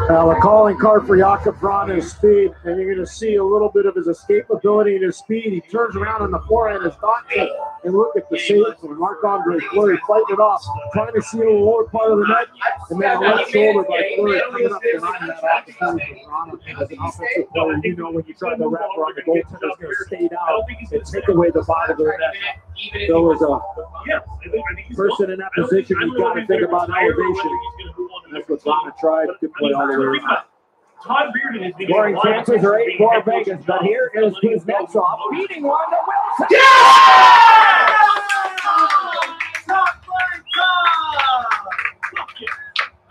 Now, the calling card for Jakob Vrana is speed, and you're going to see a little bit of his escapability and his speed. He turns around on the forehand, his thought check, and look at the save from Marc-Andre Fleury, fighting it off, trying to seal the lower part of the net, and then a left shoulder by Fleury coming up behind that opportunity for Vrana. As an offensive player, you know when you try to wrap around the goaltender's going to stay down and take away the bottom of the net. There was a person in that position, you've got to think about elevation. That's what Vrana tried to play all the way around. Todd Bearden is being Scoring chances are 8-4 Vegas, but here is Kuznetsov beating one to Wilson. Yeah!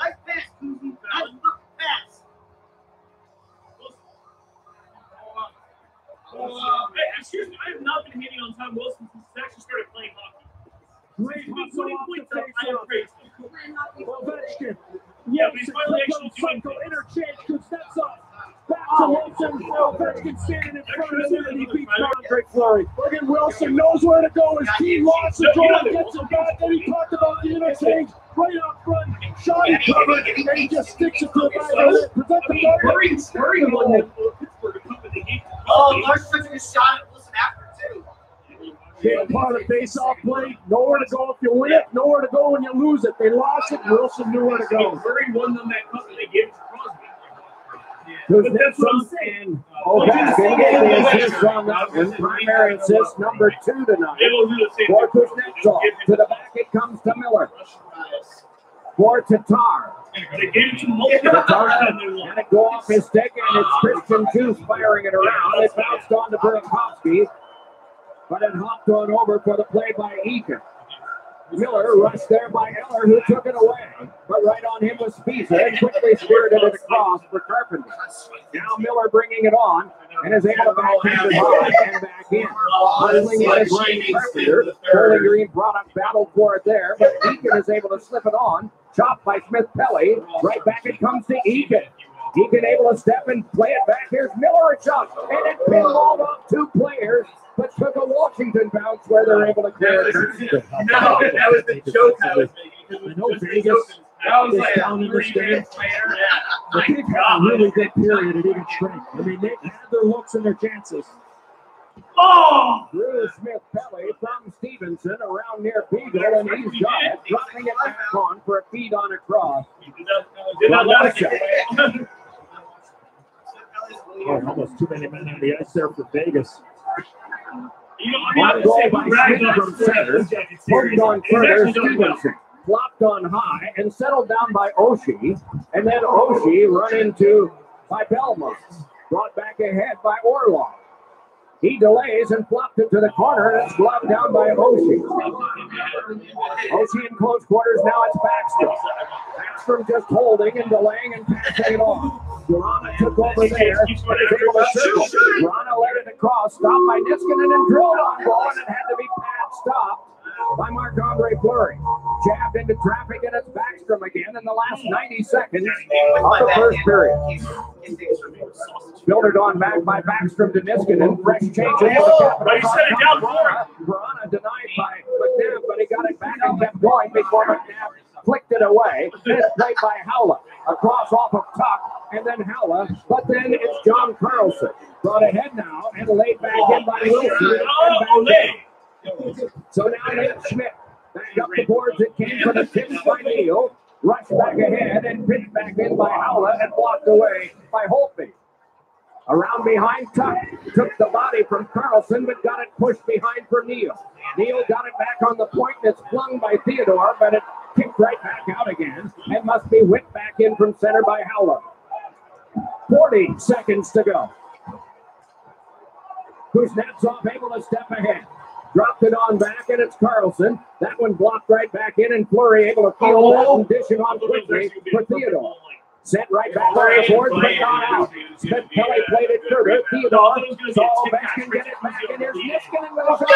Nice pass, Kuzi. Nice pass. Hey, excuse me, I have not been hitting on Tom Wilson since he actually started playing hockey. Great hustle off the face. Ovechkin. Yeah, but he's finally actually doing things. Interchange, Kuznetsov. Back to Wilson. Ovechkin standing in front of him, and he beats Marc-Andre Fleury. Look at Wilson, knows where to go. His team lost the draw, gets it back. Then he talked about the interchange. Right up front, shot he covered, and he just sticks it to the back of it. Protect the target. Oh, Larson took a shot at Wilson after, too. Can't part of face-off play. Nowhere to go if you win it. Nowhere to go when you lose it. They lost it. Wilson knew where to go. Fleury won them that cup and they gave it to Crosby. Kuznetsov and Ovechkin get the assist on that one. Primary assist number 2 tonight. For Kuznetsov. To the back it comes to Miller. For Tatar. They gave it to multiple and it go off his stick, and it's Christian Juice firing it around. It bounced on to Burakovsky, but it hopped on over for the play by Eakin. Miller rushed there by Eller, who took it away. But right on him was Spiza, and quickly spirited it across for Carpenter. Now Miller bringing it on, and is able to backhand it hard and back in. Hustling in as Ryan Carpenter. Bowling Green brought up, battled for it there, but Eakin is able to slip it on. Chopped by Smith-Pelly. Right back it comes to Eakin. Eakin able to step and play it back. Here's Miller a shot, and it pinballed off 2 players, but took a Washington bounce where they're able to clear it. No, that was the joke I was making. I know Vegas is down in the stands. But they've had a really good period at even strength. I mean, they've had their looks and their chances. Oh! Drew Smith-Pelly from Stevenson around near Beagle, and he's got it, dropping it back on for a feed on a cross. Did not let it. Almost too many men on the ice there for Vegas. You know, One goal by Smith from center. Poked on further, Stevenson. flopped on high and settled down by Oshie, and then Oshie run into by Belmont, brought back ahead by Orlov. He delays and flopped it to the corner, and it's gloved down by Oshie. Oshie in close quarters, now it's Backstrom. Backstrom just holding and delaying and passing it on. Durana took over there, and is able to circle. Durana led it across, stopped by Niskanen and drilled on goal, and it had to be stopped by Marc-Andre Fleury. Jabbed into traffic, and it's Backstrom again in the last 90 seconds of the first period. Filtered on back by Backstrom to Niskanen. Fresh changes for the Capitals. Durana denied by McNabb, but he got it back and kept going before McNabb flicked it away. It's played by Howla. Across off of Tuck, and then Howla, but then it's John Carlson. Brought ahead now and laid back in by Wilson. So now Nate Schmidt back up the boards. It came for the pitch by Neal. Rushed back ahead and pitched back in by Howla and blocked away by Holtby. Around behind Tuck. Took the body from Carlson, but got it pushed behind for Neal. Neal got it back on the point, and it's flung by Theodore, but it kicked right back out again and must be whipped back in from center by Howla. 40 seconds to go. Kuznetsov able to step ahead. Dropped it on back, and it's Carlson. That one blocked right back in, and Fleury able to field that and dish it on quickly for Theodore. Sent right back on the board, but not out. Smith Kelly played it further. Theodore saw Ovechkin get it back, and here's Niskanen with a shot.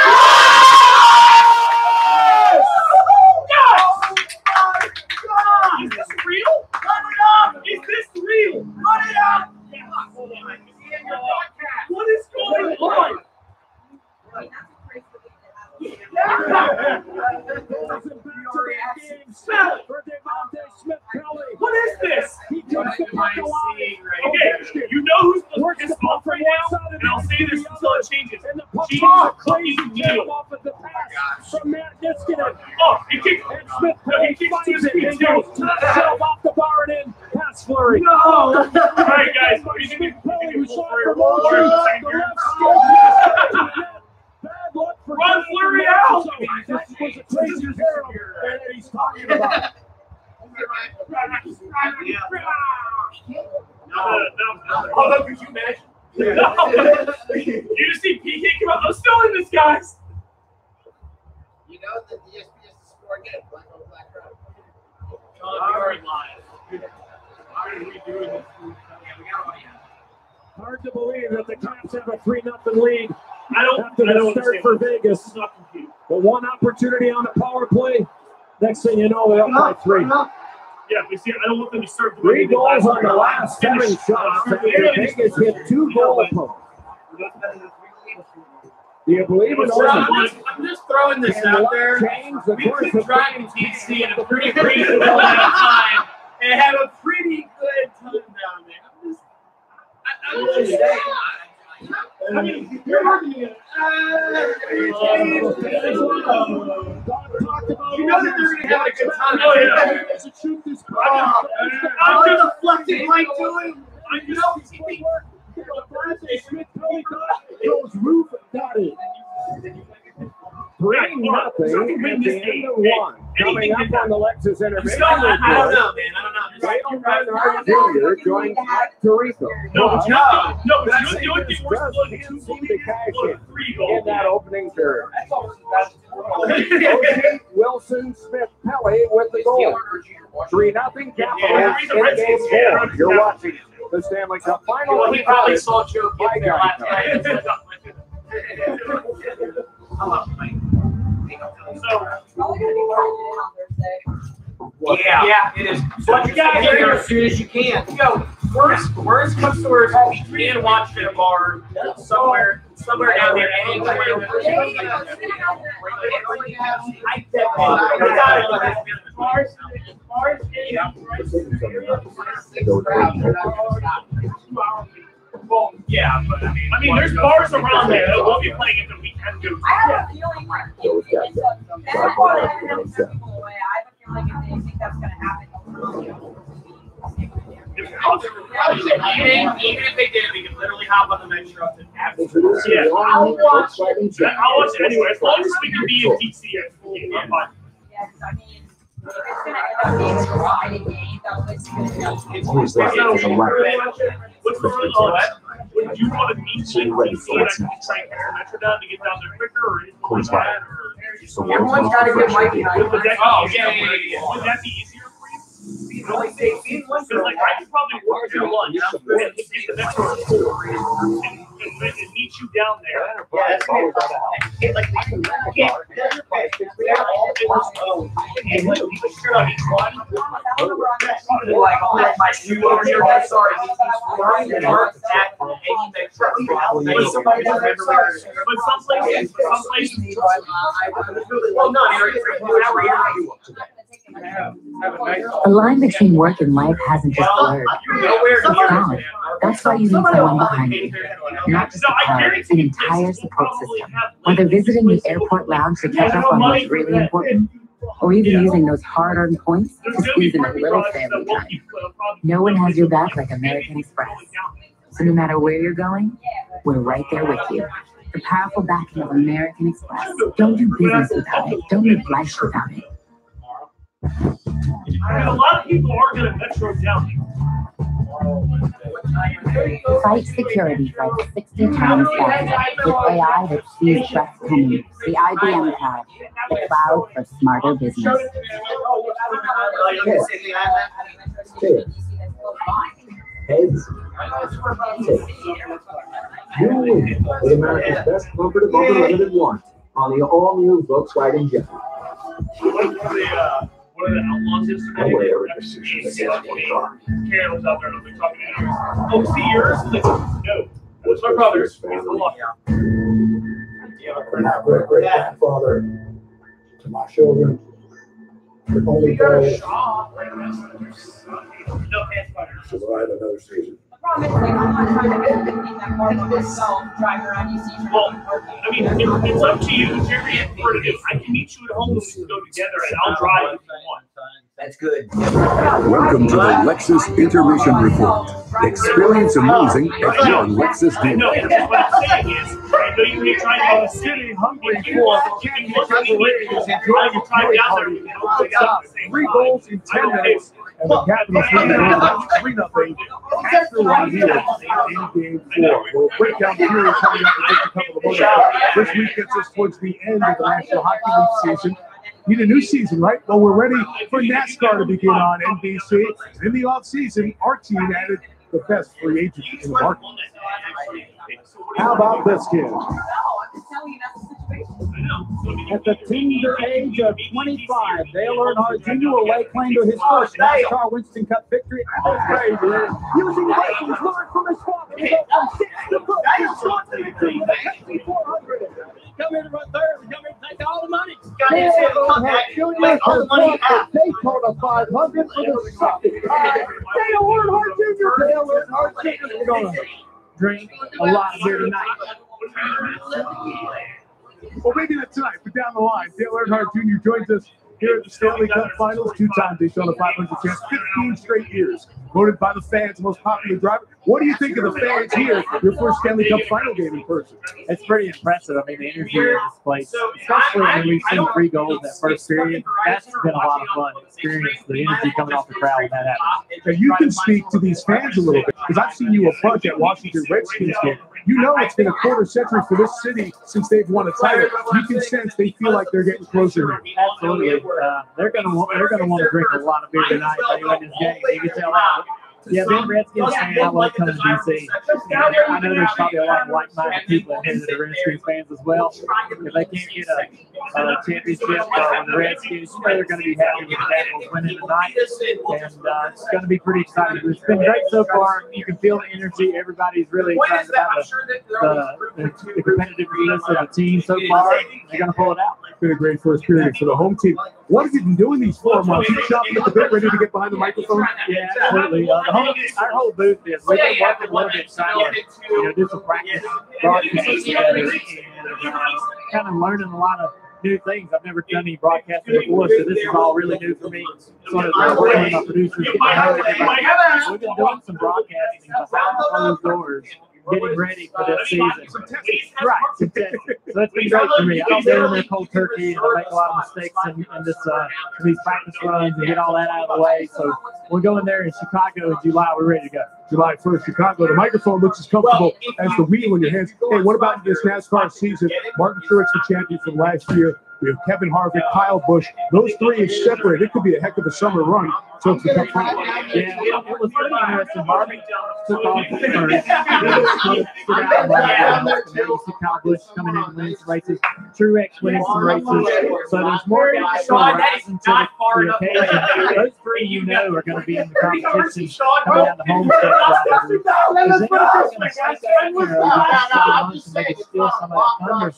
Is this real? Run it up! Is this real? Run it up! What is going on? What is this? Okay, you know who's pissed off right now? And I'll say this until it changes. She's a fucking deal. From Matt Niskanen. Oh, he kicked Smith. He kicks to his feet too. Off the bar and in. Pass Fleury. No! All right, guys. Run Fleury out! That was a crazy terrible that he's talking about. No. Could you imagine? No. You just see PK come out. I'm still in this, guys. You know that the ESPN score again, black on black crowd. Already live. Already redoing this. Hard to believe that the Caps have a 3-0 lead. I don't start for Vegas. But one opportunity on the power play. Next thing you know, they're up by 3. Yeah, we see. I don't want them to start. 3 goals on the last 7 shots. Vegas hit 2 goal posts. Do you believe in I'm just throwing this out there. We could drive in TC in a pretty reasonable amount of time and have a pretty good time down there. I'm just saying. I mean, you're working it. You know that they're going to have a good time. Oh, yeah. I'm just deflecting like doing. I'm just Those roof dotted. 3-0 at the end of 1. Coming up on the Lexus Innovation. I don't know, man. Dale Reinhardt Jr. joins Mike Tirico. No, but you know to cash in that opening period. Oshie, Wilson, Smith, Pelly with the goal. 3-0 Capitals in game 4. You're watching the Stanley Cup Final. Well, he probably saw Joe get there last night. Yeah, it is. But you gotta get there as soon as you can. Yo, worst comes to worst, we can watch it at a bar somewhere down there. Well, yeah, but I mean, there's bars around there that we'll be playing at the weekend too. I have a feeling like if that's going to happen, even if they did it, we could literally hop on the metro and yeah, I'll watch it anyway. As long as we can be in DC, I'm fine. Yes, I mean, Who's left with the left? What's the rule on that? Would you want to meet you ready for what's try next. and Metro down to get down there quicker or anything like Who's that? left? Or Everyone's got to get Mikey and I. would that be easier? Would that be easier for you? Because like I could probably work through lunch and get the Metro at 4 and meet you down there. Yeah, that's like my shoe over here. Sorry, but some places. Well, no, The line between work and life hasn't just blurred. It's gone. That's why you need someone behind you. Not just a car, an entire support system. Whether visiting the airport lounge to catch up on what's really important, or even using those hard-earned points to squeeze in a little family time. No one has your back like American Express. So no matter where you're going, we're right there with you. The powerful backing of American Express. Don't do business without it. Don't live life without it. And a lot of people are going to Metro down here. Fight security like 60 times faster with AI that sees threats coming. The IBM Cloud, the cloud for smarter business. Heads. You win with America's best bumper-to-bumper limited warranty on the all-new Volkswagen Jetta. What are the outlaws yesterday? Karen was out there and we talking to her. Oh, see yours? No. What's my brother's? From my great-great-grandfather to my children. The only goal survive another season. The problem is, like, I'm not trying to advocate that part of myself, driving around, you see Well, I mean, it's up to you. It's your prerogative. I can meet you at home and we can go together and I'll drive if you want. That's good. Welcome to the Lexus Intermission Report. Experience amazing at your Lexus I know, dealer. and what I'm saying is, I know you can try to go to the city hungry for candy separations and try to drive down there. We can all go down there. 3 goals in 10 minutes, and the Capitals win the 3-0 after 1 here in Game 4. We'll break down the period coming up in just a couple of moments. This week gets us towards the end of the National Hockey League season. Need a new season, right? Well, we're ready for NASCAR to begin on NBC. In the offseason, our team added the best free agent in the market. How about this kid? At the tender age of 25, Dale Earnhardt Jr. will lay claim to his first NASCAR Winston Cup victory. Using lessons learned from his father, he goes from 6 to 4 to the 400. Come here to run third. Come here to take all the money. Dale Earnhardt Jr. has won the Daytona 500 for the second time. Dale Earnhardt Jr. Dale Earnhardt Jr. We're going to drink a lot of beer tonight. Well, maybe not tonight, but down the line, Dale Earnhardt Jr. joins us here at the Stanley Cup Finals, 2-time Daytona 500 champ, 15 straight years, voted by the fans most popular driver. What do you think of the fans here, your first Stanley Cup Final game in person? It's pretty impressive. I mean, the energy in this place, especially when we've seen 3 goals in that first period, that's been a lot of fun. Experience the energy coming off the crowd when that happens. Now, you can speak to these fans a little bit, because I've seen you a bunch at Washington Redskins game. You know it's been a quarter century for this city since they've won a title. You can sense they feel like they're getting closer here. Absolutely. They're gonna want to drink a lot of beer tonight if they win this game. You can tell that. Yeah, being a Redskins fan, I like coming to DC. I know there's probably a lot of like-minded people in here that are Redskins fans as well. If they can't get a championship with the Redskins, they're going to be happy with the Capitals winning tonight. And it's going to be pretty exciting. It's been great so far. You can feel the energy. Everybody's really excited about the competitiveness of the team so far. They're going to pull it out. It's been a great first period for the home team. What have you been doing these 4 months? You chopping at the bit, ready to get behind the microphone? Yeah, absolutely. Our whole booth is we've been working a little bit trying to do some practice broadcasts together and kind of learning a lot of new things. I've never done any broadcasting before, so this is all really new for me. Sort of working with my producers, getting to know everybody. We've been doing some broadcasting behind closed doors getting ready for this season. Right, some testing. So it's been great for me. I don't go in there cold turkey and I make a lot of mistakes in these practice runs and get all that out of the way. So we're going there in Chicago in July. We're ready to go. July 1st, Chicago. The microphone looks as comfortable as the wheel in your hands. Hey, what about this NASCAR season? Martin Truex, the champion from last year. We have Kevin Harvick, Kyle Busch. Those three is separate. It could be a heck of a summer run. So it's a tough time. Yeah, it was pretty interesting. Harvick took off the first. And then you see Kyle Busch coming in and winning some races. Truex winning some races. So there's more guys rising to the occasion. Those three you know are going to be in the competition coming out the home stretch. Because they're not going to take that, you know, and maybe steal some of that thunder or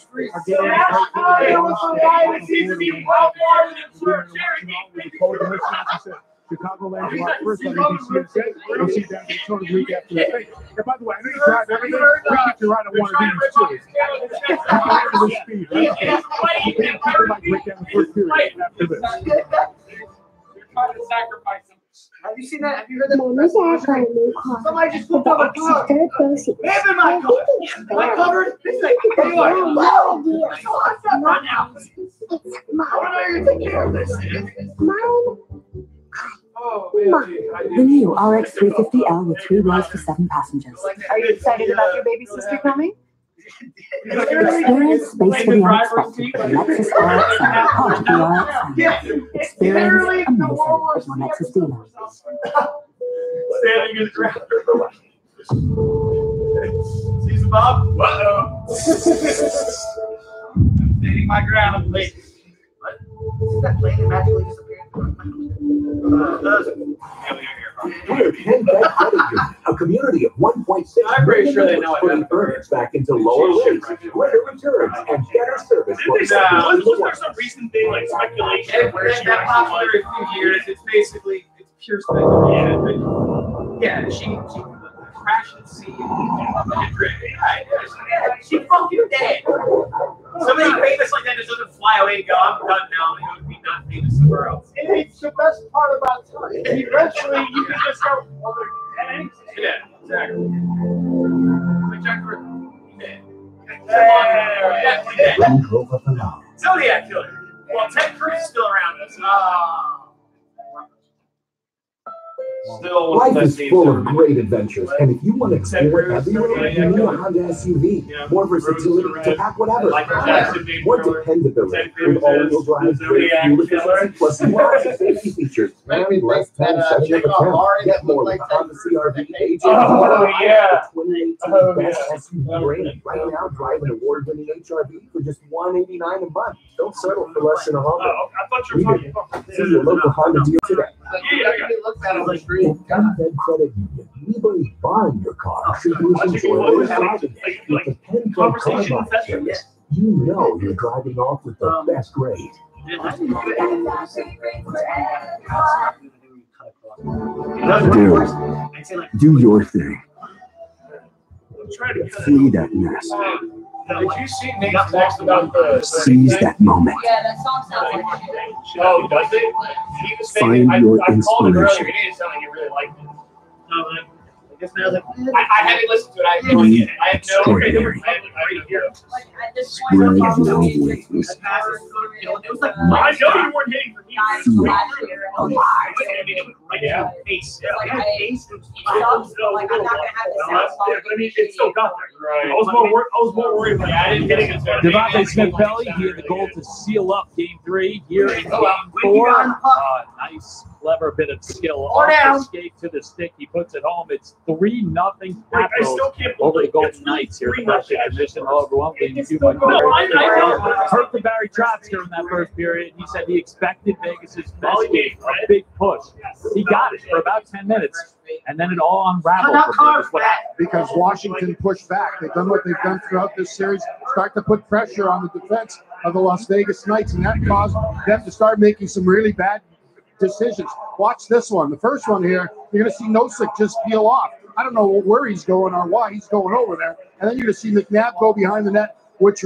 get in a Chicagoland July 1st on ABC. We'll see down Daytona the week after the race. And by the way, I know you drive everything. We get you right on one of these too. Speed, right? People might break down the first period after this. You're trying to sacrifice them. Have you seen that? Have you heard that? Somebody just flipped up a car. Maybe my car. My cover. It's like, hey, run out. I want to take care of this. The new RX 350L with 3 rows for 7 passengers. Are you excited about your baby sister coming? Experience space for the unexpected with Lexus RXM, part of the RXM. Experience amazing at your Lexus dealer. Standing in the ground. Season Bob? Whoa. I'm standing my ground. Wait. What? Is that plane that magically disappeared? We're Penn Bank Credit Union, a community of 1.6 million members putting earnings back into lower rates, greater returns, and better service. Was there some recent thing like speculation? That popped every few years. It's basically pure speculation. Yeah, she crashed at sea and driven. She fucking dead. Somebody famous like that just doesn't fly away and go, I'm done now. It would be not famous somewhere else. It's the best part about time. Eventually, you can just go, yeah, exactly. Zodiac Killer. Well, Ted Cruz is still around us. Life is full of great adventures, and if you want to explore everywhere, you need a Honda SUV. More versatility to pack whatever. More dependability with all-wheel drive, great fuel efficiency, plus lots of safety features. And less time setting up a tent. Get more with the Honda CR-V AJ. Oh, yeah. 2018 best SUV rating. Right now, drive an award-winning HRV for just $189 a month. Don't settle for less than a Honda. I thought you were talking about See your local Honda deal today. Penn Bank Credit Union. We believe buying your car should be enjoyable driving it. With the Penn Bank Car Buying Service, you know you're driving off with the best grade. Do your thing. Flee that mess. Did you see Nick's text about the Seize that moment. Yeah, that song sounds like shit. Oh, does it? He was Find saying, your I called him earlier. inspiration. He didn't sound like he really liked it. No, like, I haven't listened to it. I have no idea. I have no idea. Spread your wings. I know you weren't hitting for me. Yeah. Face. Like, I'm not gonna have this sound song. I mean, it still got there. Right. I was more worried about I didn't hit it. Devontae Smith-Pelly, he had the goal to seal up Game 3 here in Game 4. Nice, clever bit of skill. Off the skate to the stick, he puts it home. It's 3-0 Capitals over the Golden Knights here in the first intermission. Overwhelmingly, hurt to Barry Trotz during that first period. He said he expected Vegas's best game, a big push. He got it for about 10 minutes, and then it all unraveled. Because Washington pushed back. They've done what they've done throughout this series, start to put pressure on the defense of the Las Vegas Knights, and that caused them to start making some really bad decisions. Watch this one. The first one here, you're going to see Nosek just peel off. I don't know where he's going or why he's going over there. And then you're going to see McNabb go behind the net, which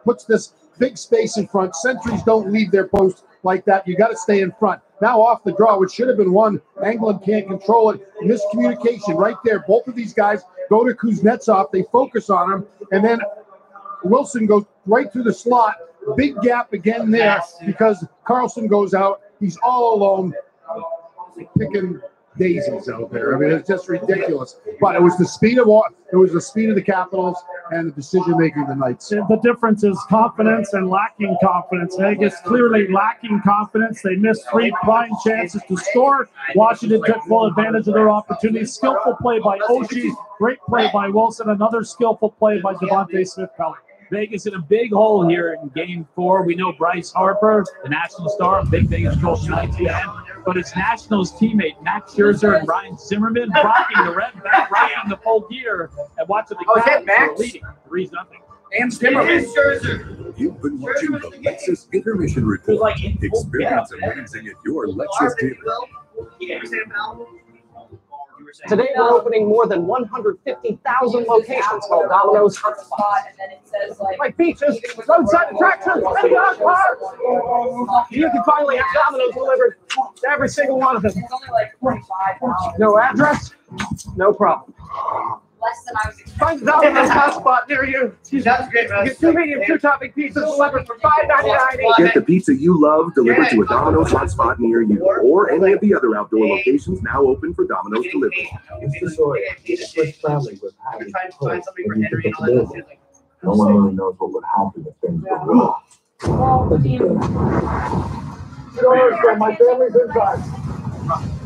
puts this big space in front. Sentries don't leave their post like that. You got to stay in front. Now off the draw, which should have been one. Anglin can't control it. Miscommunication right there. Both of these guys go to Kuznetsov. They focus on him. And then Wilson goes right through the slot. Big gap again there because Carlson goes out. He's all alone picking daisies out there. I mean, it's just ridiculous. But it was the speed of the Capitals and the decision making of the Knights. The difference is confidence and lacking confidence. Vegas clearly lacking confidence. They missed 3 prime chances to score. Washington took full advantage of their opportunities. Skillful play by Oshie. Great play by Wilson. Another skillful play by Devontae Smith-Pelly. Vegas in a big hole here in Game 4. We know Bryce Harper, the national star, a big Vegas Golden Knights fan, but his Nationals teammate Max Scherzer and Ryan Zimmerman rocking the red back, rocking the full gear, and watching the Capitals leading 3-0. And Zimmerman. You've been watching the Lexus Intermission Report. Experience amazing at your Lexus dealer. Today we're opening more than 150,000 locations called Domino's. Like beaches, roadside attractions, and dog parks. You can finally have Domino's delivered to every single one of them. No address? No problem. Find the Domino's hotspot near you. That was great, man. Get 2 medium, 2 topping pizzas delivered for $5.99 each. Get the pizza you love delivered to a Domino's hotspot near you, or any of the other outdoor locations now open for Domino's delivery. No one really knows what would happen if things go wrong. You don't understand, my family's inside.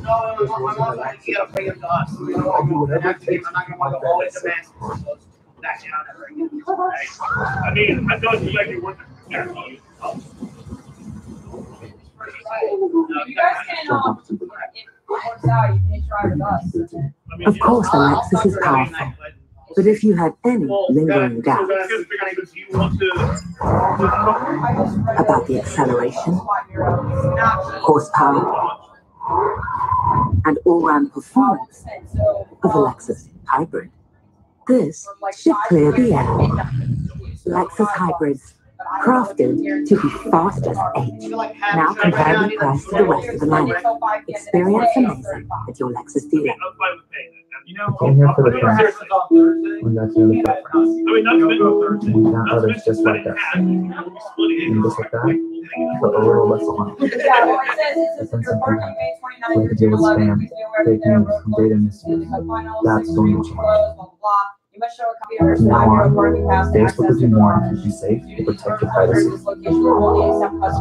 No, my mom's like, you gotta bring him to us. I'm not gonna want to go all the way to Vancouver. I mean, I thought you like it worth it. Of course, Alexis is powerful. But if you had any lingering doubts about the acceleration, horsepower, and all-round performance of a Lexus Hybrid, this should clear the air. Lexus Hybrids, crafted to be fast as H, now comparably priced to the rest of the lineup. Experience amazing at your Lexus dealer. Came here for the crash. When that's really fun. We found others just like us. And just like that, but a little less alone. It's been something else. We have to deal with spam, fake news, and data misuse. That's going to change. From now on, Facebook will do more to keep you safe to protect your privacy.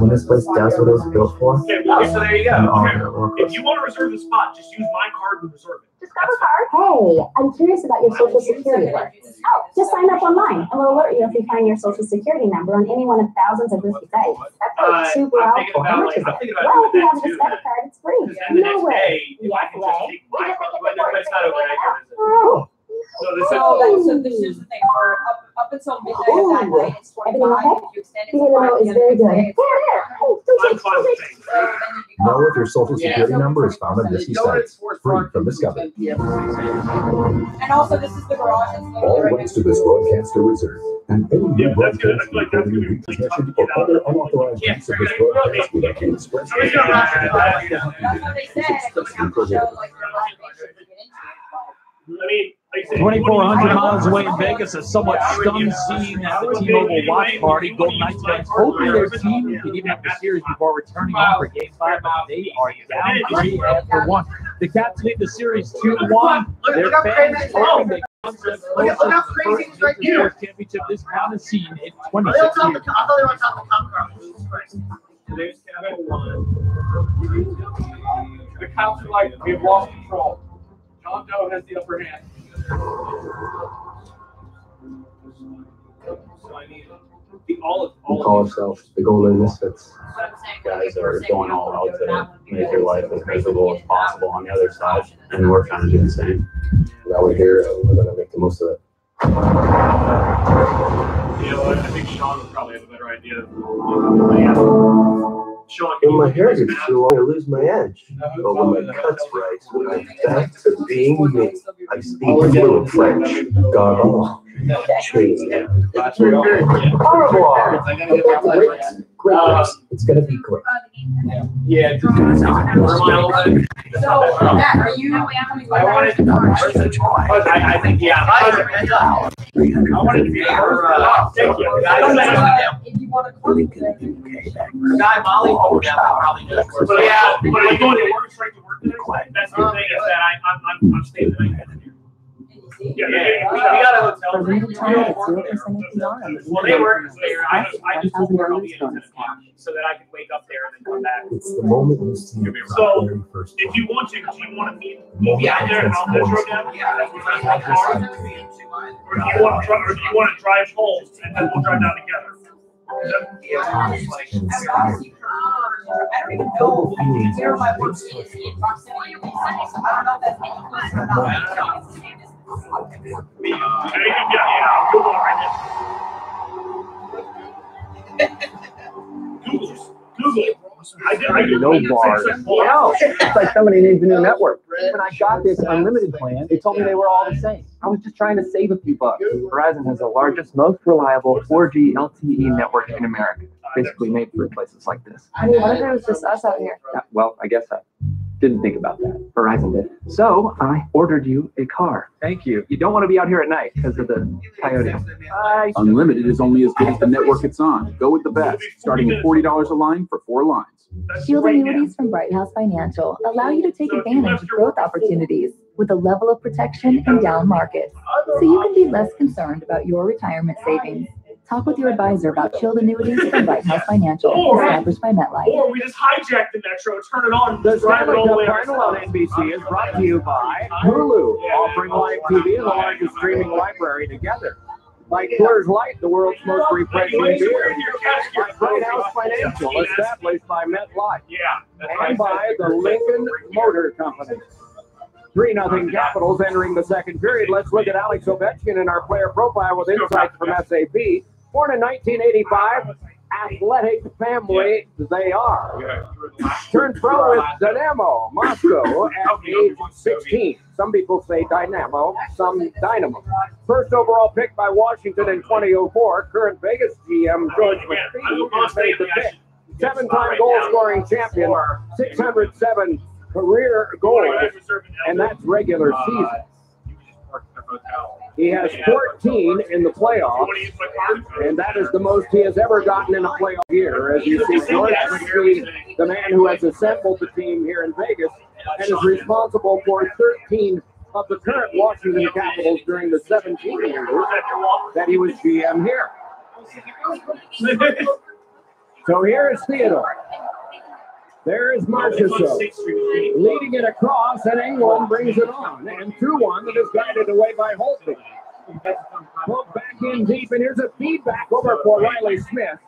When this place does what it was built for, Okay, so there you go. Okay. If you want to reserve the spot, just use my card and reserve it. Hey, I'm curious about your social security work. Oh, just sign up online and we'll alert you if you find your social security number on any one of thousands of risky sites. That's like super helpful. How much is it? Well, if you have a Discover card, it's free. No way. Yes way. Oh. So this is the thing. For up until midnight that night, it's 25. If you extend it to 5 is very good. Know if your social security number is found on risky sites. Free from Discover. And also, this is the garage. All rights to this broadcast are reserved. And any new broadcast recording, repossession, or other unauthorized use of this broadcast without the express I mean, 2,400 miles away in Vegas, a somewhat stunned scene at the T-Mobile watch party. Golden Knights fans hoping their team can even have the series before returning home for Game 5, but they are down 3-1. The Caps lead the series 2-1. Their fans hoping they can close the first championship this town has seen in 26 years. I thought they were on top of Tom. Today's Cabin 1. The Caps are like, we've lost control. John Doe has the upper hand. We call ourselves the Golden Misfits. Guys are going all out to make their life as miserable as possible on the other side, and we're trying to do the same. That we're here, we're going to make the most of it. You know what? I think Sean would probably have a better idea. Sean, when my hair gets too long, I lose my edge. But when my cut's right, when I'm back to being me, I speak fluent French. God, It's gonna be great. Yeah. So, Matt, are you coming I wanted to I think, yeah. I wanted to be thank you. if you want to call it, Guy Molly over there probably does. But yeah, when I go to work, straight to work today, that's the thing is that I'm staying the night here. Yeah, we got a hotel. For limited time, it's 0% APR. Well, they work there. I just told her I'll be in 10 o'clock so that I can wake up there and then come back. It's the moment you see it So, very first. if you want to, do you want to meet me out there and I'll metro down? Yeah, that's what I'm car. Or do you want to drive home and then we'll drive down together? I don't even know. Zero my work is in proximity. So I don't know if that's any closer or not. Yeah, Google it right now. Google. I did No bars. No, it's like somebody needs a new network. When I got this unlimited plan, they told me they were all the same. I was just trying to save a few bucks. Verizon has the largest, most reliable 4G LTE network in America. Basically made for places like this. I mean, what if it was just us out here? Yeah, well, I guess I didn't think about that. Verizon did. So I ordered you a car. Thank you. You don't want to be out here at night because of the coyotes. Unlimited is only as good as the network it's on. Go with the best, starting at $40 a line for 4 lines. Shield annuities from Bright House Financial allow you to take advantage of growth opportunities with a level of protection in down markets, so you can be less concerned about your retirement savings. Talk with your advisor about Shield annuities from Bright House Financial, established by MetLife. Or we just hijack the metro, turn it on, The drive it Stanley all the Cup way Final on NBC is brought to you by Hulu, offering live TV and the largest streaming library together. By Coors Light, the world's most refreshing beer. By Bright House Financial, established by MetLife. And by the Lincoln Motor Company. 3-0 Capitals entering the second period. Let's look at Alex Ovechkin in our player profile with insights from SAP. Born in 1985, athletic family they are. Turned pro with Dynamo Moscow at age 16. Some people say Dynamo, some Dynamo. First overall pick by Washington in 2004. Current Vegas GM George McPhee made the pick. 7-time goal-scoring champion, 607 career goals, and that's regular season. He has 14 in the playoffs, and that is the most he has ever gotten in a playoff year. As you see, George McPhee, the man who has assembled the team here in Vegas, and is responsible for 13 of the current Washington Capitals during the 17 years that he was GM here. So here is Theodore. There is Marchessault leading it across, and England brings it on. And 2-1 that is guided away by Holtby. Pulled back in deep, and here's a feedback over for Riley Smith.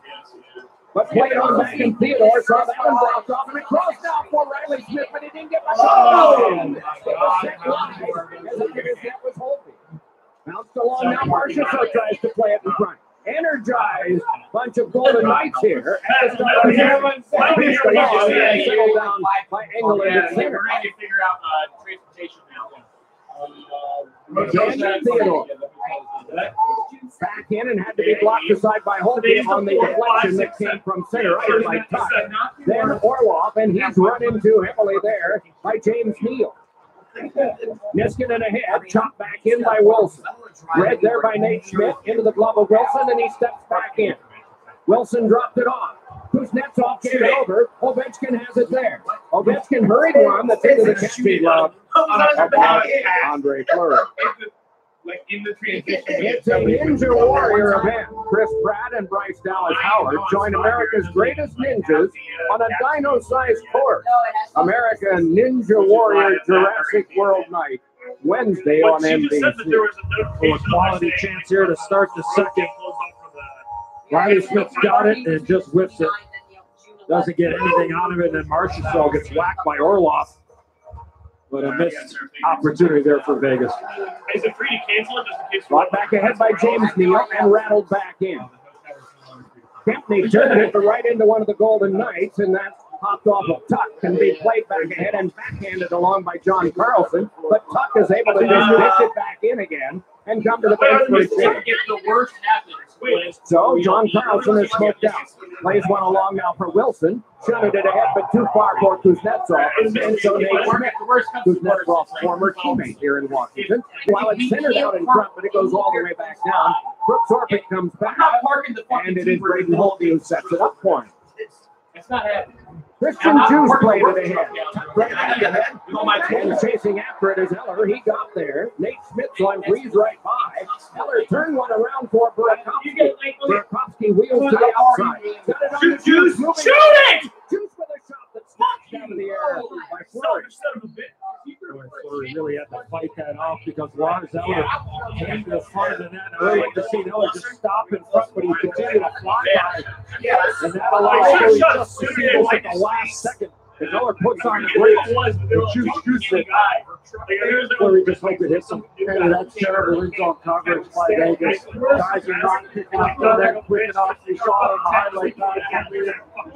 But played on back, and Theodore saw that one blocked off, and across now for Riley Smith, but he didn't get back. Oh! It was set wide, as it did his net was Holtby. Bounced along now, Marchessault tries to play it in front. Energized bunch of Golden Knights here. And it's settled down by England at center. Figure out transportation Again, Theodore. Back in and had to be blocked aside by Holtby on the deflection that came from center ice by Tuck. Then Orlov, and he's run into heavily there by James Neal. Niskanen ahead, chopped back in by Wilson. Read there by Nate Schmidt, into the glove of Wilson, and he steps back in. Wilson dropped it off. Kuznetsov gave it over. Ovechkin has it there. Ovechkin hurried one that's into the catching glove of Andre Fleury. It's a Ninja Warrior event. Chris Pratt and Bryce Dallas Howard join America's greatest ninjas on a dino-sized course. American Ninja Warrior Jurassic World Night, Wednesday on NBC. A quality chance here to start the second. Riley Smith's got it and just whips it. Doesn't get anything out of it, and then Marchessault gets whacked by Orlov. But a missed opportunity there for Vegas. Is it free to cancel it? Brought back ahead by James Neal and rattled back in. Kempney turned it right into one of the Golden Knights, and that popped off of Tuck and be played back ahead and backhanded along by John Carlson. But Tuck is able to just dish it back in again. and come to the bench for a change. If the worst happens, So John Carlson is smoked out. Plays one along now for Wilson. Shunted it ahead, but too far for Kuznetsov. And so Nate Smith, Kuznetsov's former teammate here in Washington. While it's centered out in front, but it goes all the way back down. Brooks Orpik comes back, and it is Braden Holtby who sets it up for him. it's not happening. Christian Juice played it ahead. Right back ahead. And chasing after it is Eller. He got there. Nate Smith's one breeze right by. Eller turned one around for Burakovsky. Burakovsky wheels to the outside. Got it on Juice! Juice. Shoot it! Juice with a shot that snatched out of the air by Fleury. Fleury really had to fight that off because Lars Eller came to the front of the net. I really like to see Eller just stop in front, but he continued to fly by. And that allowed Fleury just to see this at the last second. As Eller puts on the brakes, and Juice it. Fleury just hoped it hit some. And that's terrible in-zone coverage by Vegas. Guys are not picking up the net quick enough. We saw it on the highlight guys.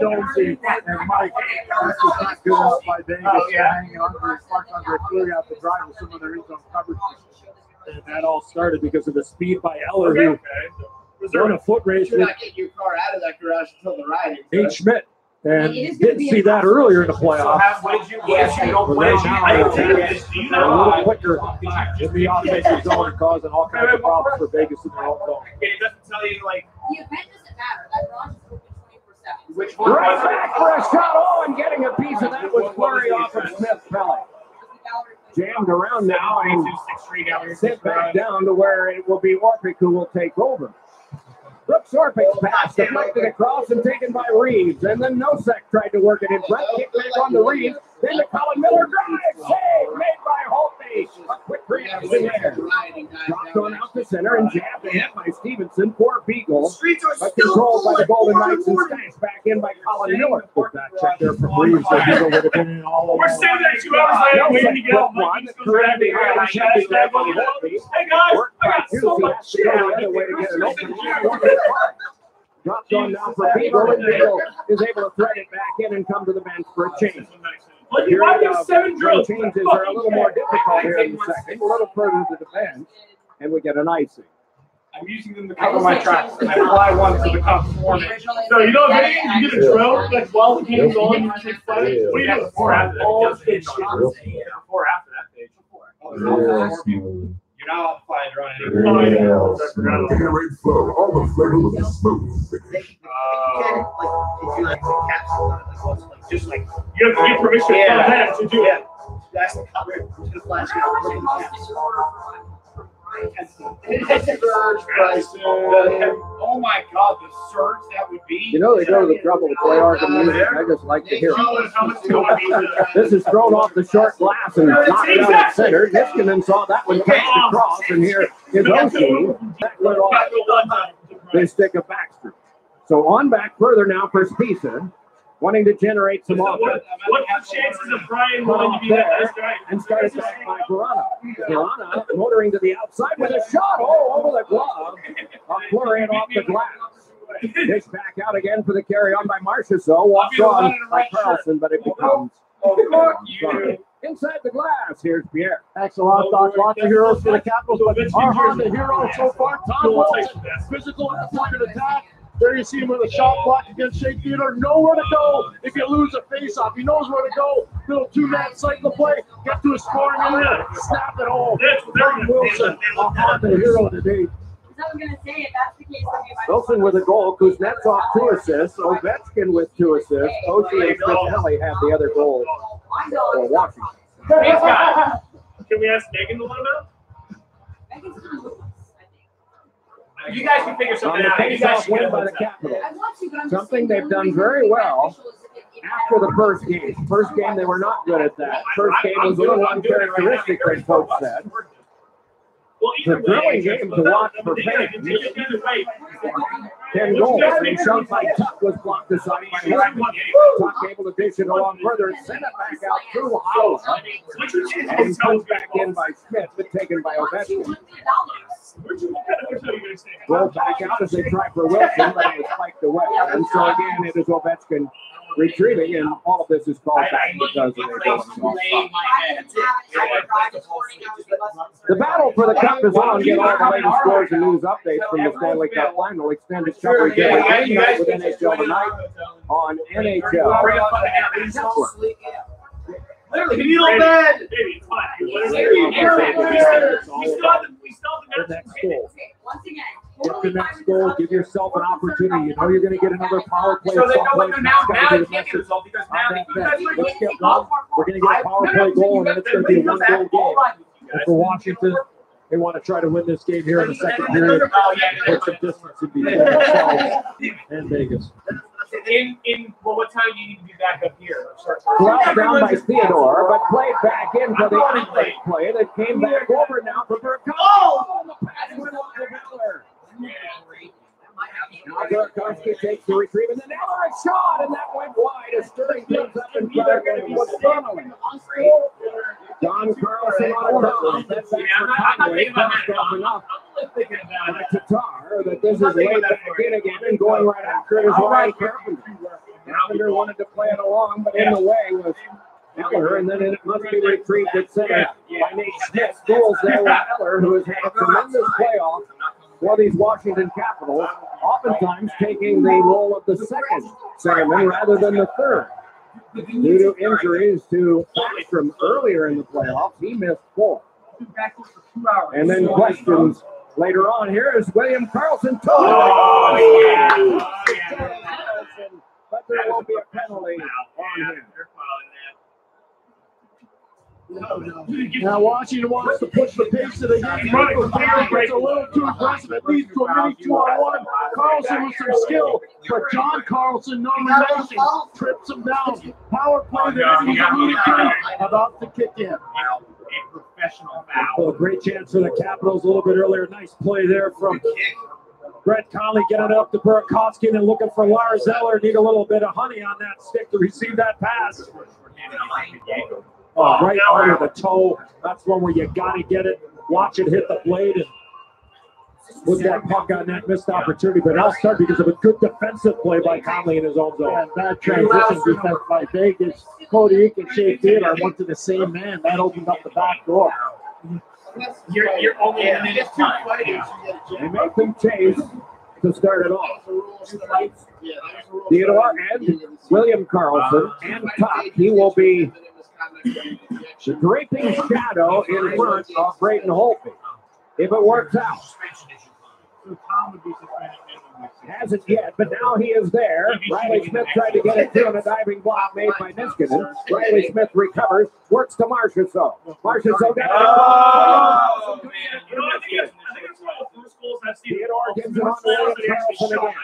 Jonesy and Mike. That's just not good out by Vegas. Hanging under, parked under Fleury out the drive with some of their in-zone coverage. And that all started because of the speed by Eller, who won a foot race. You're not getting your car out of that garage until the ride. Nate Schmidt. And didn't see that earlier in the playoffs. What did you don't play? A little quicker in the offensive zone, causing all kinds of problems for Vegas in their own zone. It doesn't tell you, like, the event doesn't matter. That garage is open 24/7. Which one? Right back for a shot. Oh, and getting a piece of that was Fleury off of Smith Pelly. Jammed around now and sent back down to where it will be Orpik who will take over. Brooks Orpik's pass deflected across and taken by Reeves. And then Nosek tried to work it in front. Kick back on the Reeves. Then to Colin Miller. Drive save made by Holtby. A quick reaction there. Dropped on out to center and jabbed ahead by Stevenson. Poor Beagle. But controlled by the Golden Knights and snatched back in by Colin Miller. Put that check there from Reeves. So Beagle would have been in all we're sitting there 2 hours later waiting to get up. One. Correct behind Hey guys, I got so much shit. Dropped on now for Beagle, and Beagle is able to thread it back in and come to the bench for a change. Changes are a little more difficult here in the second, a little further to the bench, and we get an icing. I'm using them to cover my tracks, and I fly one to the top 4. So you know what I mean? You get a drill, like 12 games on, you take flight. What do you do before after that? Before after that page. You're not allowed to fly and run anymore. Generate flow, all the flavor with the smooth finish. Just like you have to get permission from them to do it. That's the cover to the flash. Oh my God, the surge that would be. You know they go to the trouble to play Arkham music. I just like to hear it. This is thrown off the short glass and knocked out at center. Niskanen saw that one passed across, and here is Oshie. That went off. They stick a Baxter. So on back further now for Spisa, wanting to generate some offense. What's the chances of Brian wanting to be that best guy? And started back by Verana. Verana motoring to the outside with a shot all over the glove. Fleury off the glass. Dish back out again for the carry on by Marchessault. Walks on by Carlson, but it becomes inside the glass. Here's Pierre. Excellent thoughts. Lots of heroes for the Capitals, but our Honda hero so far, Tom Wilson. Physical athletic attack. There you see him with a shot block against Shea Theodore. Nowhere to go if you lose a face-off. He knows where to go. Little two-man cycle play. Get to a scoring area. Snap it home. Tom Wilson, a Honda hero today. I was going to say, if that's the case, Wilson with a goal. Kuznetsov 2 assists. Ovechkin with 2 assists. Oshie and Smith-Pelly have the other goal for Washington. Can we ask Megan to let him out? You guys can figure something out. You guys win by the Capitals. Something they've done very well after the first game. First game, they were not good at that. First game was a little uncharacteristic, as Coach said. It's a thrilling game to watch for fans. 10 goals. And shot by Tuck was blocked aside by Horton. Tuck able to dish it along further. Send it back out through Holla. And comes back in by Smith, but taken by Ovechkin. Rolled back out as they try for Wilson, but it was spiked away. And so again, it is Ovechkin retrieving, and all of this is called back because of the battle for the cup is on. Get all the latest scores and news updates from the Stanley Cup Final. Extended coverage every night with NHL Tonight on NHL. Literally, give me a little bed. Baby, it's fine. The next goal. Get the next goal. Give yourself an opportunity. You know you're going to get another power play. So they know what they're now it can't get resolved because now let's get one. We're going to get a power play goal, and then it's going to be a one-goal game. And for Washington, they want to try to win this game here in the second period. Put some distance in between themselves and Vegas. Well, what time do you need to be back up here? Well, down by Theodore, but played back in for the outlet play that came back over now for Burakovsky. Oh! The pass went up to Miller. Now Burakovsky takes the retrieve, and then Eller a shot, and that went wide as Stirling comes up in front and was funneling. John Carlson on a top. That's back for Conway. Crossed off enough. Tatar, that this is way back again, and going right after it is Ryan Carpenter. Carpenter wanted to play it along, but in the way was Eller, and then it must be retrieved at center by Nate Smith. Goals there with Eller, who has had a tremendous playoff for these Washington Capitals, oftentimes taking the role of the second centerman rather than the third. Due to injuries to Backstrom earlier in the playoffs, he missed 4. And then questions later on. Here is William Karlsson. Oh, but there will be a penalty on him. Now Washington wants to push the pace of the game. It's a little too aggressive. It leads to a mini 2-on-1. Karlsson with some skill, but John Carlson, no relation, trips him down. Power play that he's about to kick in. A professional foul. So a great chance for the Capitals a little bit earlier. Nice play there from Brett Conley, getting it up to Burakovsky and then looking for Lars Eller. Need a little bit of honey on that stick to receive that pass. Oh, right under the toe. That's one where you got to get it, watch it hit the blade, and put that puck on that missed opportunity. But I'll start because of a good defensive play by Conley in his own zone. And that transition defense by Vegas. Cody Eakin and Shea Theodore went to the same man. That opened up the back door. You're only in a minute's time. They make them chase to start it off. Theodore and William Karlsson and Tuck. He will be the draping shadow in front of Braden Holtby. If it works out. Hasn't yet, but now he is there. Riley Smith tried to get it through on a diving block made by Niskanen. Riley Smith recovers, works to Marchessault. Marchessault down. Oh, man. You know, I think it's one of the first goals I've seen. Theodore gives it on to William Karlsson again.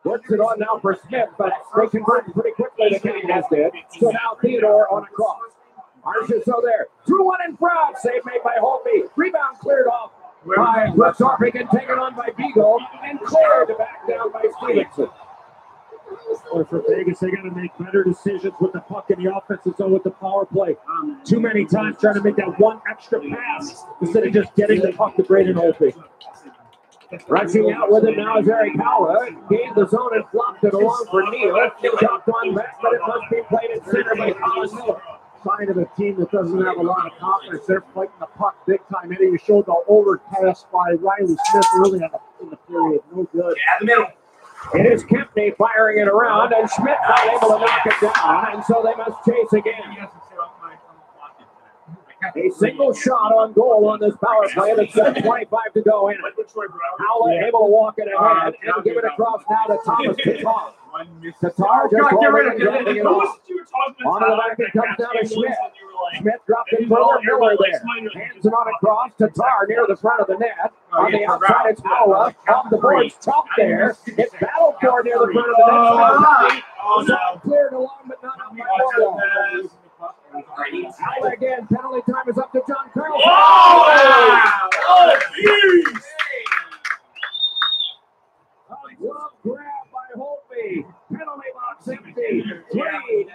Works it on now for Smith, but they convert pretty quickly, the Canadians did. So now Theodore on a cross. Marchessault there. Threw one in front. Save made by Holtby. Rebound cleared off by Brooks Orpik and taken on by Beagle and cleared back down by Stevenson. Or for Vegas, they got to make better decisions with the puck in the offensive zone with the power play. Too many times trying to make that one extra pass instead of just getting the puck to Braden Holtby. Rushing out with it now is Eric Howard. Gained the zone and flopped it along for Neal. Chopped on back, but it must be played at center by Colin Miller. Sign of a team that doesn't have a lot of confidence. They're fighting the puck big time. Eddie, you showed the overpass by Riley Smith early in the period. No good. Yeah, the middle. It is Kempney firing it around, and Schmidt not able to knock it down, and so they must chase again. A single shot on goal on this power play. That's 7:25 to go in. Howlett able to walk it ahead and give it across now to Thomas Tatar. Tatar just dropping it off. On the back it comes down to Schmidt. Schmidt dropped it further. Miller there. Hands it on across. Tatar near the front of the net. On the outside it's Howlett. Off the boards. Top there. It's battle for near the front of the net. Cleared along but not up by Morwall. Howlett again. Penalty time is up to John Carlson. Oh, jeez! Glove grab by Holtby. Penalty box empty. 3-0.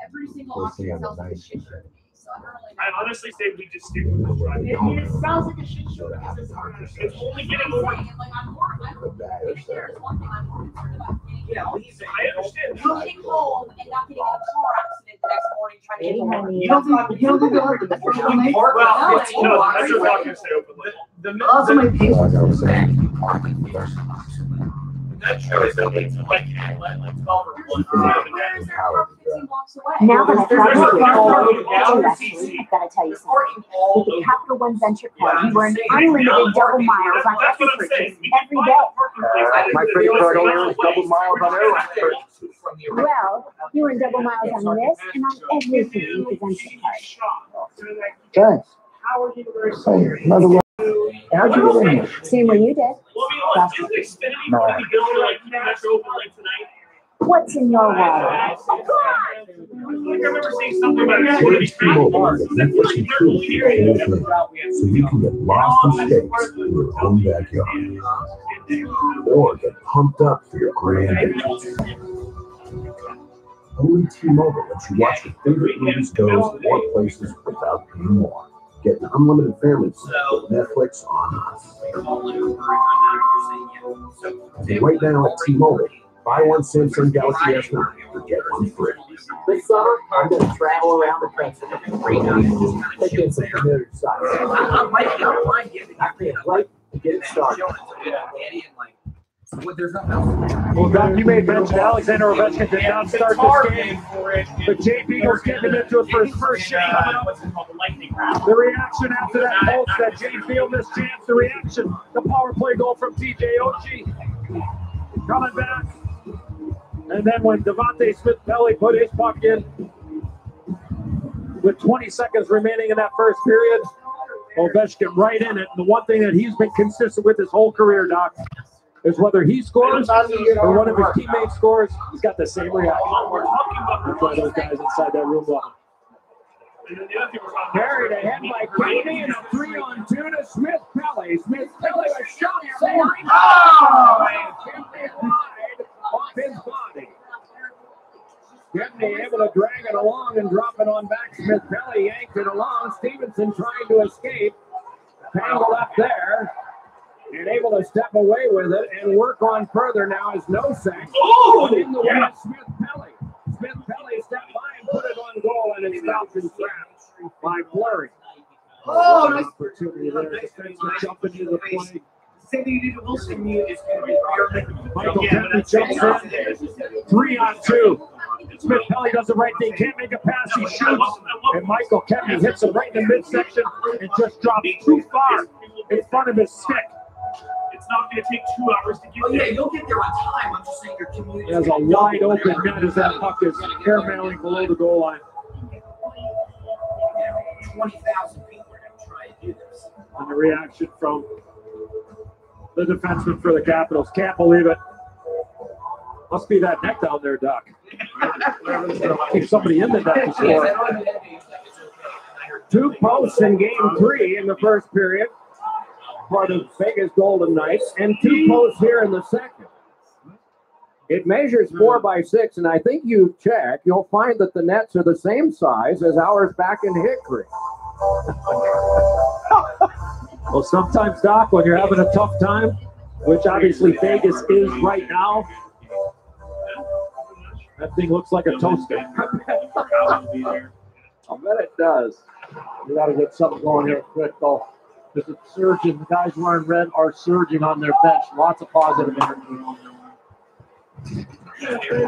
Every single option sounds like a shit show to me. So I don't really know. I honestly say we just stick with the drive. It sounds like a shit show. It's only getting more. Like, I'm more Yeah, I understand. Getting home and not getting in a car accident the next morning trying to get home. You don't do the argument. Well, no, that's just not going to say openly. That's true. It's like 12 or 1. Now that I've tried to get all of the investment, I've got to tell you something. With the Capital One Venture card, you earn unlimited double miles on every purchase every day. My credit card only earns double miles on airline purchases. Well, you earn double miles on this and on everything with the Venture card. Thanks. Another one. How'd you get in here? Same way you did. No. What's in your wallet? I remember seeing something about With T-Mobile, Netflix and True share the whole thing, so you can get lost in steaks in your own backyard, or get pumped up for your grand entrance. Only T-Mobile lets you watch your favorite movies, shows, or places without paying more. Get an unlimited family plan with Netflix on us. And right now at T-Mobile, buy one Samsung Galaxy S9 and get one free. This summer, I'm going to travel around the country for 3 nights. Take in some familiar sights. I can't wait to get it started. Well, Doc, you made mention Alexander Ovechkin did not start this game, but Jay Beagle's getting him into it for his first shot. The reaction after that pulse that Jay Field missed chance, the reaction, the power play goal from TJ Oshie coming back. And then when Devontae Smith-Pelly put his puck in with 20 seconds remaining in that first period, Ovechkin right in it. And the one thing that he's been consistent with his whole career, Doc, is whether he scores or one of his teammates scores, he's got the same reaction. That's why those guys inside that room love him. Carried ahead by Kennedy and a 3-on-2 to Smith-Pelly. Smith-Pelly was shot save. Oh! Off his body. Kennedy able to drag it along and drop it on back. Smith-Pelly yanked it along. Stevenson trying to escape. Tangled up there. And able to step away with it and work on further now is Nosek. Oh, in the way of Smith-Pelly. Smith-Pelly stepped by and put it on goal, and it's stopped and trapped by Fleury. Oh, nice opportunity there. Defenseman jumping into the play. Say that you did Wilson, it's going to be Michael Kennedy jumps in. 3-on-2. Smith-Pelly does the right thing. Can't make a pass. He shoots. And Michael Kennedy hits him right in the midsection and just drops too far in front of his stick. It's not going to take 2 hours to get there. Yeah, you'll get there on time. I'm just saying your community. There's a wide open net as that puck is airmailing below the goal line. 20,000 people are going to try and do this. And the reaction from the defenseman for the Capitals. Can't believe it. Must be that neck down there, Doc. Keep somebody in the net to score. 2 posts in game 3 in the first period. Part of Vegas Golden Knights, and 2 posts here in the second. It measures 4 by 6, and I think you check, you'll find that the nets are the same size as ours back in Hickory. Well, sometimes, Doc, when you're having a tough time, which obviously Vegas is right now, that thing looks like a toaster. I bet it does. We got to get something going here quick, though. Because it's surging. The guys wearing red are surging on their bench. Lots of positive energy.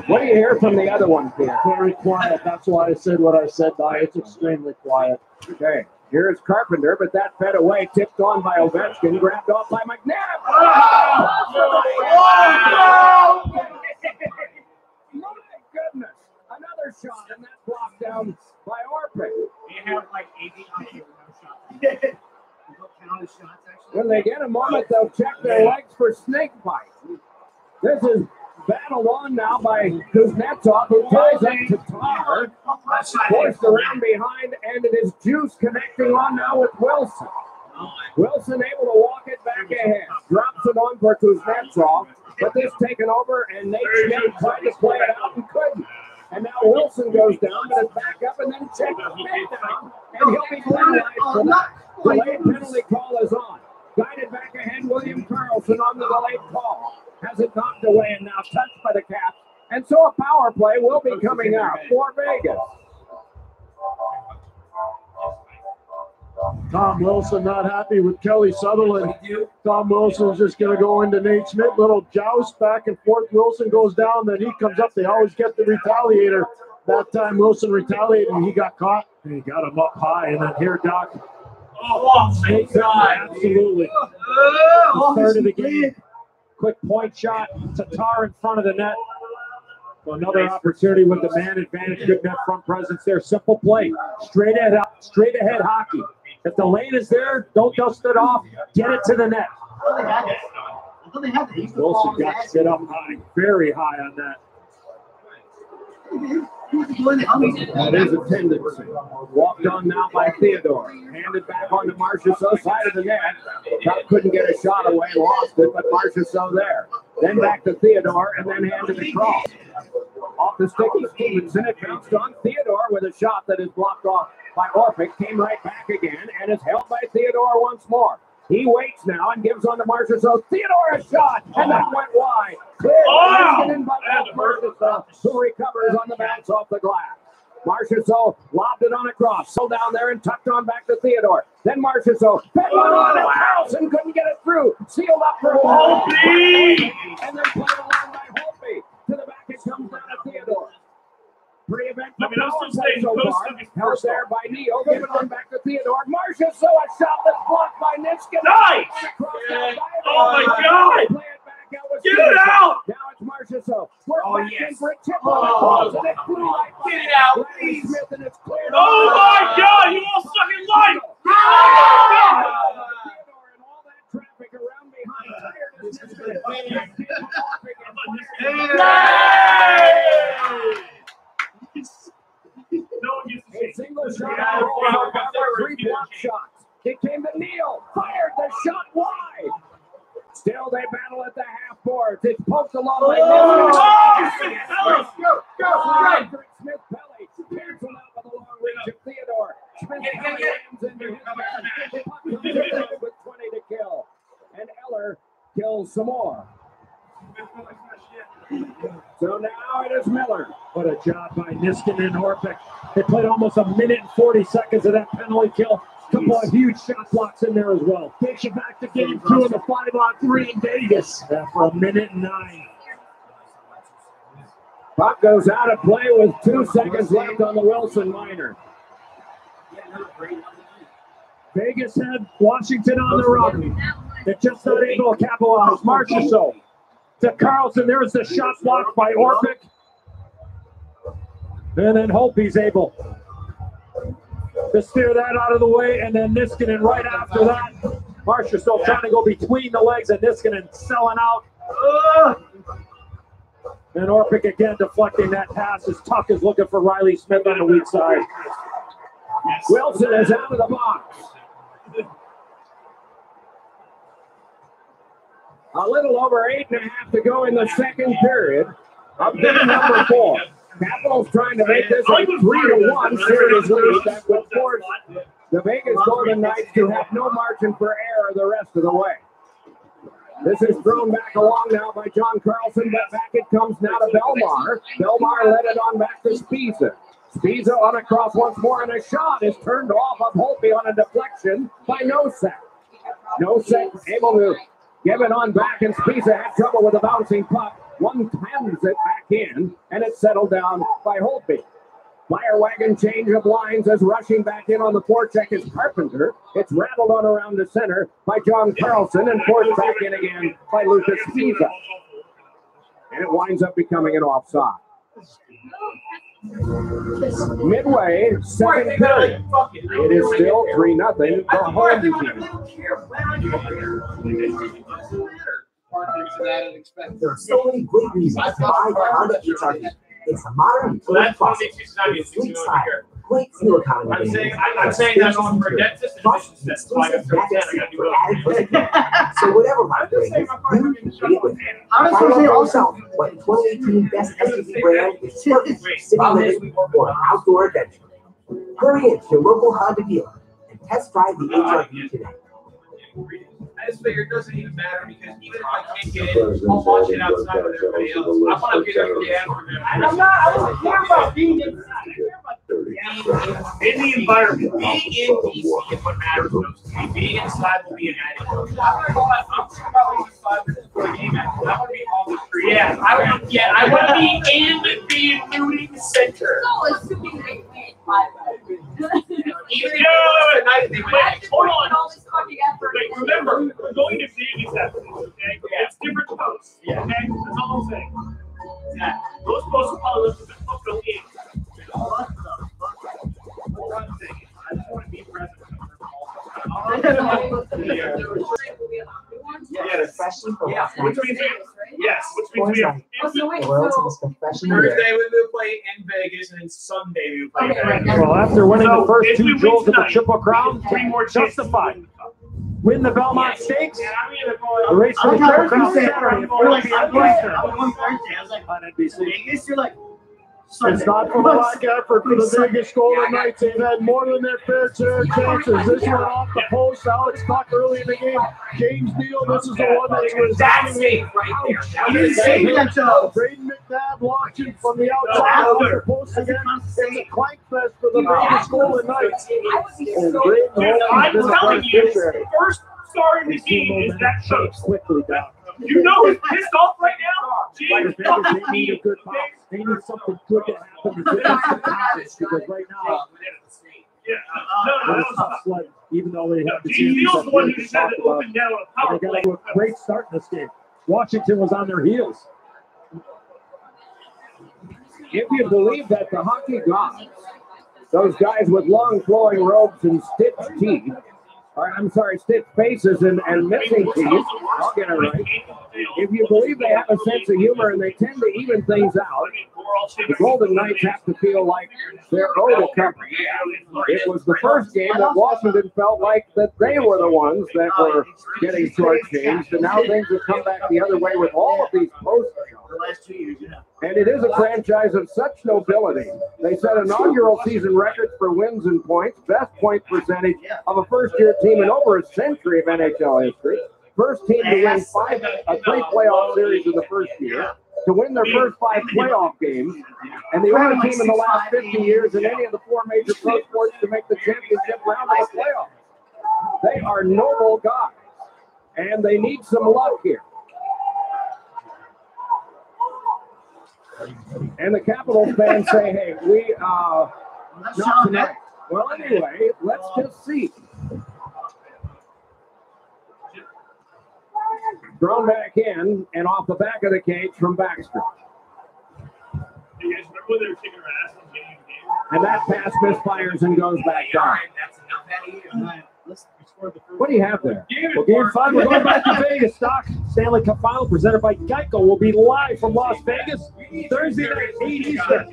What do you hear from the other one, Peter? Very quiet. That's why I said what I said, Di. It's extremely quiet. Okay. Here's Carpenter, but that fed away, tipped on by Ovechkin, grabbed off by McNabb. Oh! My goodness. Another shot, and that blocked down by Orpik. You have like 80 shots. When they get a moment, they'll check their legs for snake bite. This is battled on now by Kuznetsov, who ties up to Tar. Forced around behind, and it is Juice connecting on now with Wilson. Wilson able to walk it back ahead. Drops it on for Kuznetsov, but this taken over, and Nate Schmidt tried to play it out and couldn't. And now Wilson goes down, but it's back up, and then checks Schmidt down, and he'll be penalized for that. Delayed penalty call is on. Guided back ahead, William Karlsson on the delayed call. away and now touched by the Caps. And so a power play will be coming out for Vegas. Tom Wilson not happy with Kelly Sutherland. Tom Wilson's just going to go into Nate Schmidt. Little joust back and forth. Wilson goes down, then he comes up. They always get the retaliator. That time Wilson retaliated and he got caught. And he got him up high. And then here Doc. Thank God. Absolutely. Start of the game. Quick point shot. Tatar in front of the net. So another opportunity with the man advantage. Good net front presence there. Simple play. Straight ahead hockey. If the lane is there, don't dust it off. Get it to the net. Wilson got to get up high, very high on that. That is a tendency. Walked on now by Theodore. Handed back on to Marchessault, side of the net. Tuck couldn't get a shot away, lost it, but Marchessault there. Then back to Theodore, and then handed across. Off the sticky Stevenson, it bounced on Theodore with a shot that is blocked off by Orpik. Came right back again, and is held by Theodore once more. He waits now and gives on to Marchessault. Theodore a shot, and that went wide. Marchessault, who recovers on the bounce off the glass. Marchessault lobbed it on across. So down there and tucked on back to Theodore. Then Marchessault fed one on at house and couldn't get it through. Sealed up for Holtby. And then played along by Holtby. To the back it comes down to Theodore. Pre-event so far. Held there by Neal. Given on back to Theodore. Marchessault, a shot that's blocked by Niskanen. Nice! Oh my God! Play it back out with Get it out! Now it's Marchessault. We're back in for a chip on the cross, and it flew right by. Get it out, Larry please! Smith, and it's cleared. Oh my God! You all sucking life! Theodore and all that traffic around behind. Tired a single shot out of three block shots. It came to Neal. Fired the shot wide. Still, they battle at the half boards. It's poked along by Smith Pelly. Canceled out with a long reach of Theodore. Smith Pelly lands into his man. With 20 to kill. And Eller kills some more. So now it is Miller. What a job by Niskanen and Orpik. They played almost a minute and 40 seconds of that penalty kill. Couple of huge shot blocks in there as well. Takes you back to game 2 of the 5-on-3 in Vegas. For a minute and 9. Puck goes out of play with 2 seconds left on the Wilson minor. Vegas had Washington on the run. They're just not able to capitalize. Marchessault to Carlson. There's the shot blocked by Orpik. And then Holtby's able to steer that out of the way. And then Niskanen right after that. Marchessault trying to go between the legs and Niskanen selling out. And Orpik again deflecting that pass as Tuck is looking for Riley Smith on the weak side. Wilson is out of the box. A little over 8.5 to go in the second period of game number 4. Capitals trying to make this a 3-1 series lead that would force the Vegas Golden Knights to have no margin for error the rest of the way. This is thrown back along now by John Carlson, but back it comes now to Belmar. Belmar led it on back to Spiza. Spiza on across once more, and a shot is turned off of Holtby on a deflection by Nosek. Nosek able to give it on back, and Spiza had trouble with a bouncing puck. One hands it back in, and it's settled down by Holtby. Fire wagon change of lines as rushing back in on the forecheck is Carpenter. It's rattled on around the center by John Carlson and forced back in again by Lucas Spiza. And it winds up becoming an offside. Midway, second period. It is still 3-0 for home team. There are so many great reasons to buy Honda HRV. It's a modern utility process. It's sleek style, great fuel economy. I'm saying that on for a dentist. Plus, exclusive gadgets for added versatility. So whatever life brings, you can get with it. Find out for yourself what 2018 best SUV brand is perfect for city living or an outdoor adventure. Hurry in to your local Honda dealer and test drive the HRV today. I just figured it doesn't even matter because even if I can't get in, I'll watch it outside with everybody else. I want to get everybody out for them. I don't care about being inside. I care about in the environment. Being in DC is what matters most to me. Being inside will be an added bonus. I'm about leaving 5 minutes before the game. I want to be on the street. Yeah, I want to be in the looting center. Assuming they win 5 Hold on. Wait, remember, we're going to Vegas after this, okay? It's different posts. Okay? That's all I'm saying. Yeah. Those posts are probably less than the game. I just want to be present. Which means we have Thursday we will play in Vegas and then Sunday we will play in Vegas. Well, after winning the first 2 jewels of the Triple Crown, 3 more justified. Win the Belmont Stakes. The race for the Triple Crown Saturday. On NBC. You're like, It's not for lack of effort for the Vegas Golden Knights. They've had more than their fair share of chances. This one off the post. Alex Tuck early in the game. James Neal, this is the one that's resounding. Braden McNabb launching from the outside off the post again. It's a clank fest for the Vegas Golden Knights. I'm telling you, first star in the game is that Chase. Quickly down. You know who's pissed off right now? James fucking Neal. They need something good to happen to get us to college because right now, even though they have the Neal's the one who just had to open down on a power they play. got a great start in this game. Washington was on their heels. If you believe that the hockey gods, those guys with long flowing robes and stitched teeth, stitched faces and missing teeth, I'll get it right. If you believe they have a sense of humor and they tend to even things out, the Golden Knights have to feel like they're owed a cover. It was the first game that Washington felt like that they were the ones that were getting shortchanged, and now things have come back the other way with all of these posts. And it is a franchise of such nobility. They set inaugural season records for wins and points, best point percentage of a first-year team in over a century of NHL history. First team to win 3 playoff series in the first year, to win their first 5 playoff games, and the only team in the last 50 years in any of the 4 major pro sports to make the championship round of the playoffs. They are noble guys, and they need some luck here. And the Capitals fans say, hey, not tonight. Well, anyway, let's just see. Thrown back in and off the back of the cage from Baxter. You guys remember when they were kicking our ass in the beginning of the game? And that pass misfires and goes back down. What do you have there? Well, game 5, we're going back to Vegas. Stock Stanley Cup Final presented by Geico will be live from Las Vegas Thursday night, 8 Eastern.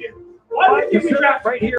Right here.